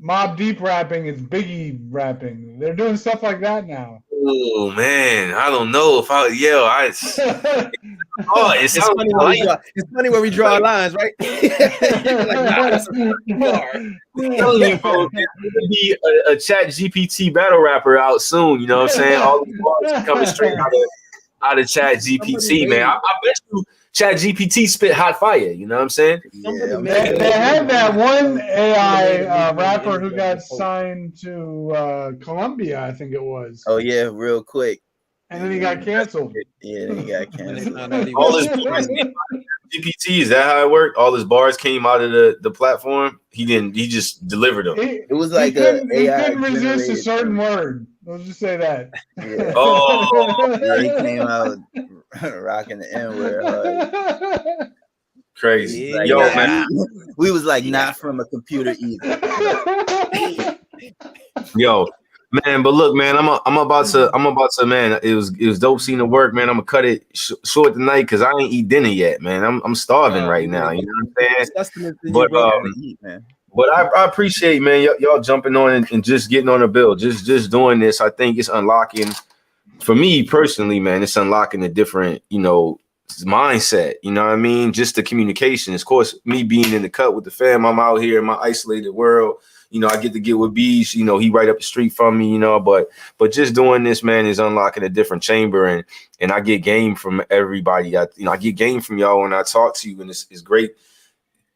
Mobb Deep rapping, it's Biggie rapping? They're doing stuff like that now. Oh man, I don't know if it's funny where we draw lines, right? Be a Chat GPT battle rapper out soon. You know what I'm saying? All these bars coming straight out of Chat GPT, man. I bet you Chat GPT spit hot fire. You know what I'm saying? Yeah, they had that one AI rapper who got signed to Columbia, I think it was. Oh yeah, real quick. And then he got canceled. Yeah, then he got canceled. All his bars GPT, is that how it worked? All his bars came out of the platform. He just delivered them. It was like he couldn't resist a certain word. Let's just say that. Yeah. Oh, yeah, he came out rocking the N-word hard. Crazy. Like, yo, man. We was like, not from a computer either. Yo, man, but look, man, I'm about to, man. It was dope seeing the work, man. I'm gonna cut it short tonight because I ain't eat dinner yet, man. I'm starving right now. You know what I'm saying? But I appreciate, man, y'all jumping on and just getting on the bill, just doing this. I think it's unlocking, for me personally, man. It's unlocking a different, mindset. You know what I mean? Just the communication. Of course, me being in the cut with the fam, I'm out here in my isolated world. I get to get with Bees. He right up the street from me. But just doing this, man, is unlocking a different chamber, and I get game from everybody. I get game from y'all when I talk to you, and it's great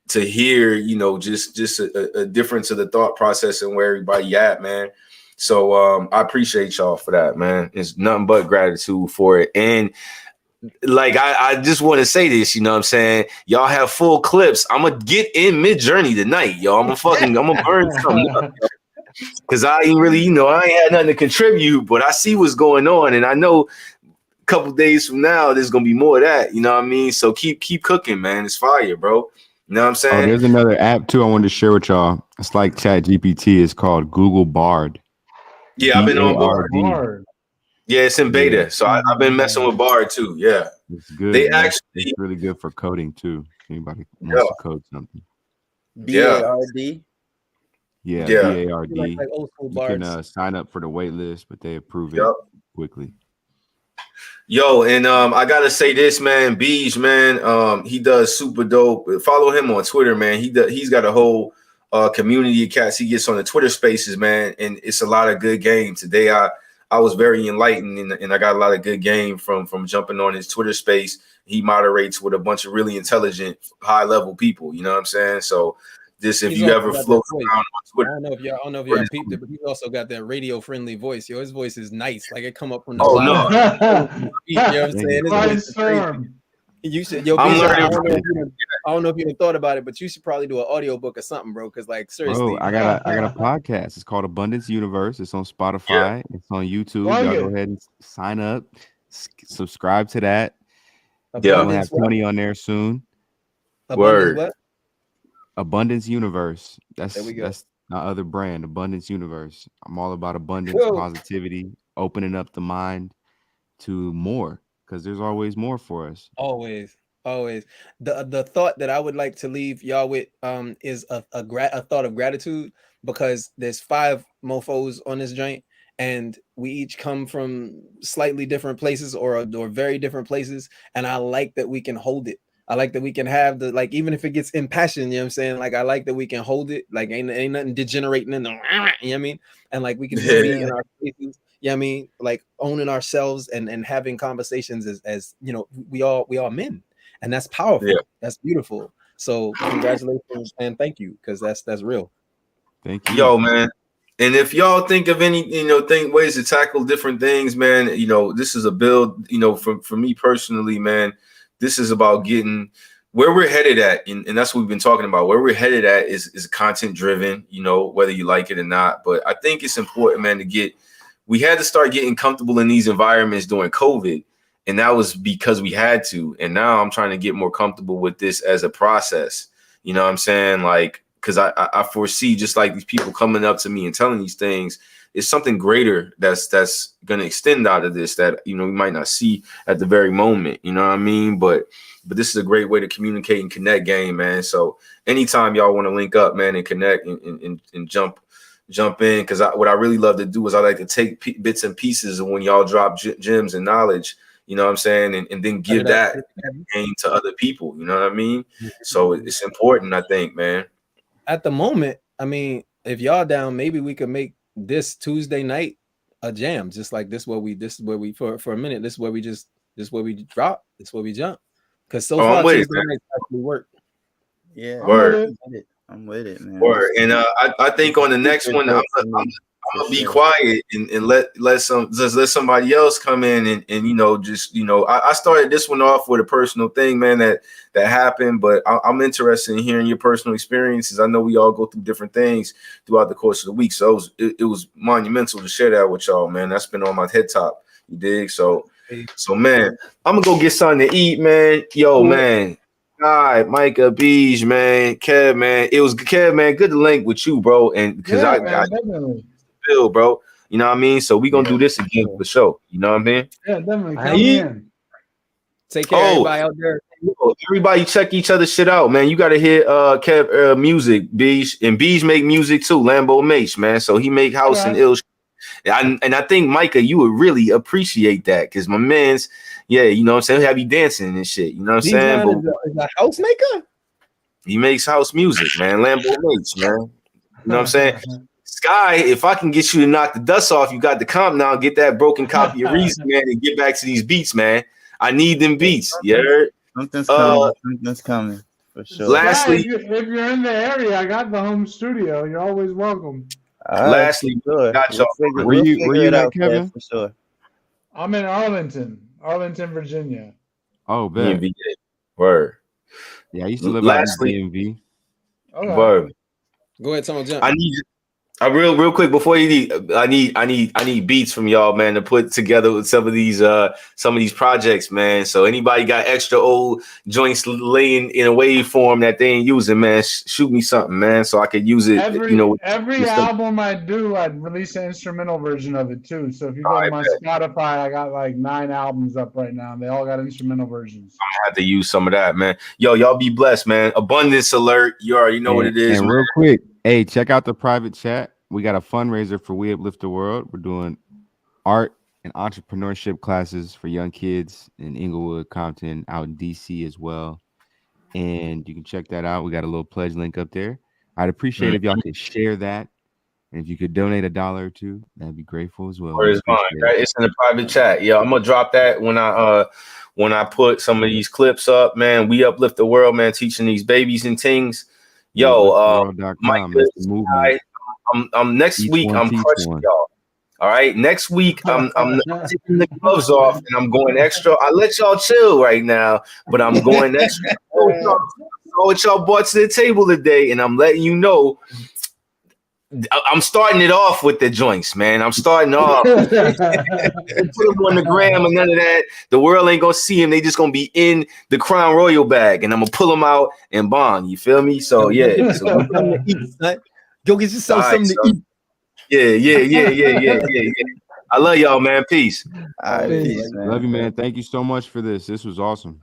to hear, just a difference of the thought process and where everybody at, man. So I appreciate y'all for that, man. It's nothing but gratitude for it. And like I just want to say this, you know what I'm saying? Y'all have full clips. I'm gonna get in Mid-Journey tonight, yo. I'm gonna burn something up. Cause I ain't really, I ain't had nothing to contribute, but I see what's going on, and I know a couple days from now there's gonna be more of that, you know what I mean? So keep cooking, man. It's fire, bro. You know what I'm saying? Oh, there's another app too I wanted to share with y'all. It's like Chat GPT. It's called Google Bard. Yeah, I've been on Bard. Yeah, it's in beta. So I've been messing with Bard too. Yeah. It's good. It's really good for coding too. Anybody wants to code something. B-A-R-D? Yeah, B-A-R-D. Like old school you can sign up for the wait list, but they approve it quickly. Yo, and I gotta say this, man. Beej, man, he does super dope. Follow him on Twitter, man. He's got a whole community of cats. He gets on the Twitter Spaces, man, and it's a lot of good games. Today, I was very enlightened, and I got a lot of good game from jumping on his Twitter Space. He moderates with a bunch of really intelligent, high level people. You know what I'm saying? So this, if you ever float around on Twitter, I don't know if y'all peeped it, but he's also got that radio friendly voice. Yo, his voice is nice. Like it come up from the no. You know what I'm saying? You should. Yo, I don't know if you thought about it, but you should probably do an audiobook or something, bro. Because like seriously, I got a podcast. It's called Abundance Universe. It's on Spotify. It's on YouTube. Y'all go ahead and sign up, subscribe to that. Yeah, we'll have 20 on there soon. Abundance what? Abundance Universe. There we go. That's my other brand, Abundance Universe. I'm all about abundance, Cool. positivity, opening up the mind to more, because there's always more for us. Always. The thought that I would like to leave y'all with is a thought of gratitude, because there's 5 mofos on this joint, and we each come from slightly different places or very different places, and I like that we can hold it. I like that we can have the, like, even if it gets impassioned, you know what I'm saying? Like, I like that we can hold it. Like, ain't nothing degenerating in the, you know what I mean? And like, we can just be in our places, you know what I mean? Like, owning ourselves and having conversations as you know, we all men, and that's powerful. Yeah. That's beautiful. So congratulations and thank you, because that's real. Thank you. Yo, man. And if y'all think of any, think ways to tackle different things, man, this is a build, for me personally, man. This is about getting where we're headed at. And that's what we've been talking about. Where we're headed at is content driven, whether you like it or not. But I think it's important, man, we had to start getting comfortable in these environments during COVID. And that was because we had to. And now I'm trying to get more comfortable with this as a process. You know what I'm saying? Like, because I foresee, just like these people coming up to me and telling these things, it's something greater that's going to extend out of this that, we might not see at the very moment. You know what I mean? But this is a great way to communicate and connect, game, man. So anytime y'all want to link up, man, and connect and jump in, because what I really love to do is I like to take bits and pieces of when y'all drop gems and knowledge, you know what I'm saying, and then give that game to other people. You know what I mean? So it's important, I think, man. At the moment, I mean, if y'all down, maybe we could make this Tuesday night a jam, just like this. For a minute, this is where we drop, this is where we jump. Because so far Tuesday nights actually work. Yeah, I'm with it, man. Word. And I think on the next one, I'm gonna be quiet and let somebody else come in and I started this one off with a personal thing, man, that happened, but I'm interested in hearing your personal experiences. I know we all go through different things throughout the course of the week, so it was monumental to share that with y'all, man. That's been on my head top, you dig? So man, I'm gonna go get something to eat, man. Yo, man. God, Micah, Beej, man, Kev, man. It was Kev, man. Good to link with you, bro. And because I feel, bro. You know what I mean? So we gonna do this again for sure. You know what I mean? Yeah, definitely. Come in. Take care, everybody out there. Everybody check each other shit out, man. You gotta hear Kev music, Beej, and Beej make music too. Lambo Mace, man. So he make house and ill. And I think Micah, you would really appreciate that, because my man's, you know what I'm saying, he'll have you dancing and shit. You know what I'm saying? Is a house maker? He makes house music, man. Lambo Mace, man. You know what I'm saying? Sky, if I can get you to knock the dust off, you got the comp now, get that broken copy of Reason, man, and get back to these beats, man. I need them beats. You heard? Something's coming. Something's coming for sure. Lastly, if you're in the area, I got the home studio. You're always welcome. Lastly, sure. Got y'all. Were you at, Kevin? For sure. I'm in Arlington, Virginia. Oh, bet. DMV. Word. Yeah, I used to live out in DMV. Okay. Word. Go ahead, someone jump. I need real quick before you leave. I need beats from y'all, man, to put together with some of these projects, man. So anybody got extra old joints laying in a waveform that they ain't using, man, shoot me something, man, so I could use it. Every album I do, I'd release an instrumental version of it too. So if you go to my Spotify, I got like 9 albums up right now, and they all got instrumental versions. I have to use some of that, man. Yo, y'all be blessed, man. Abundance alert. You already know what it is. And real quick, hey, check out the private chat. We got a fundraiser for We Uplift the World. We're doing art and entrepreneurship classes for young kids in Inglewood, Compton, out in DC as well. And you can check that out. We got a little pledge link up there. I'd appreciate if y'all could share that. And if you could donate $1 or $2, that'd be grateful as well. It's in the private chat. Yeah, I'm gonna drop that when I put some of these clips up, man. We uplift the world, man, teaching these babies and things. Yo, Mike, I'm next week. I'm crushing y'all. All right, next week I'm not taking the gloves off and I'm going extra. I let y'all chill right now, but I'm going extra. What y'all brought to the table today, and I'm letting you know I'm starting it off with the joints, man. I'm starting off. Put them on the gram and none of that. The world ain't gonna see him. They just gonna be in the Crown Royal bag, and I'm gonna pull them out and bond. You feel me? So yeah. So, go get yourself something to eat. Yeah. I love y'all, man. Peace. All right, peace, man. Love you, man. Thank you so much for this. This was awesome.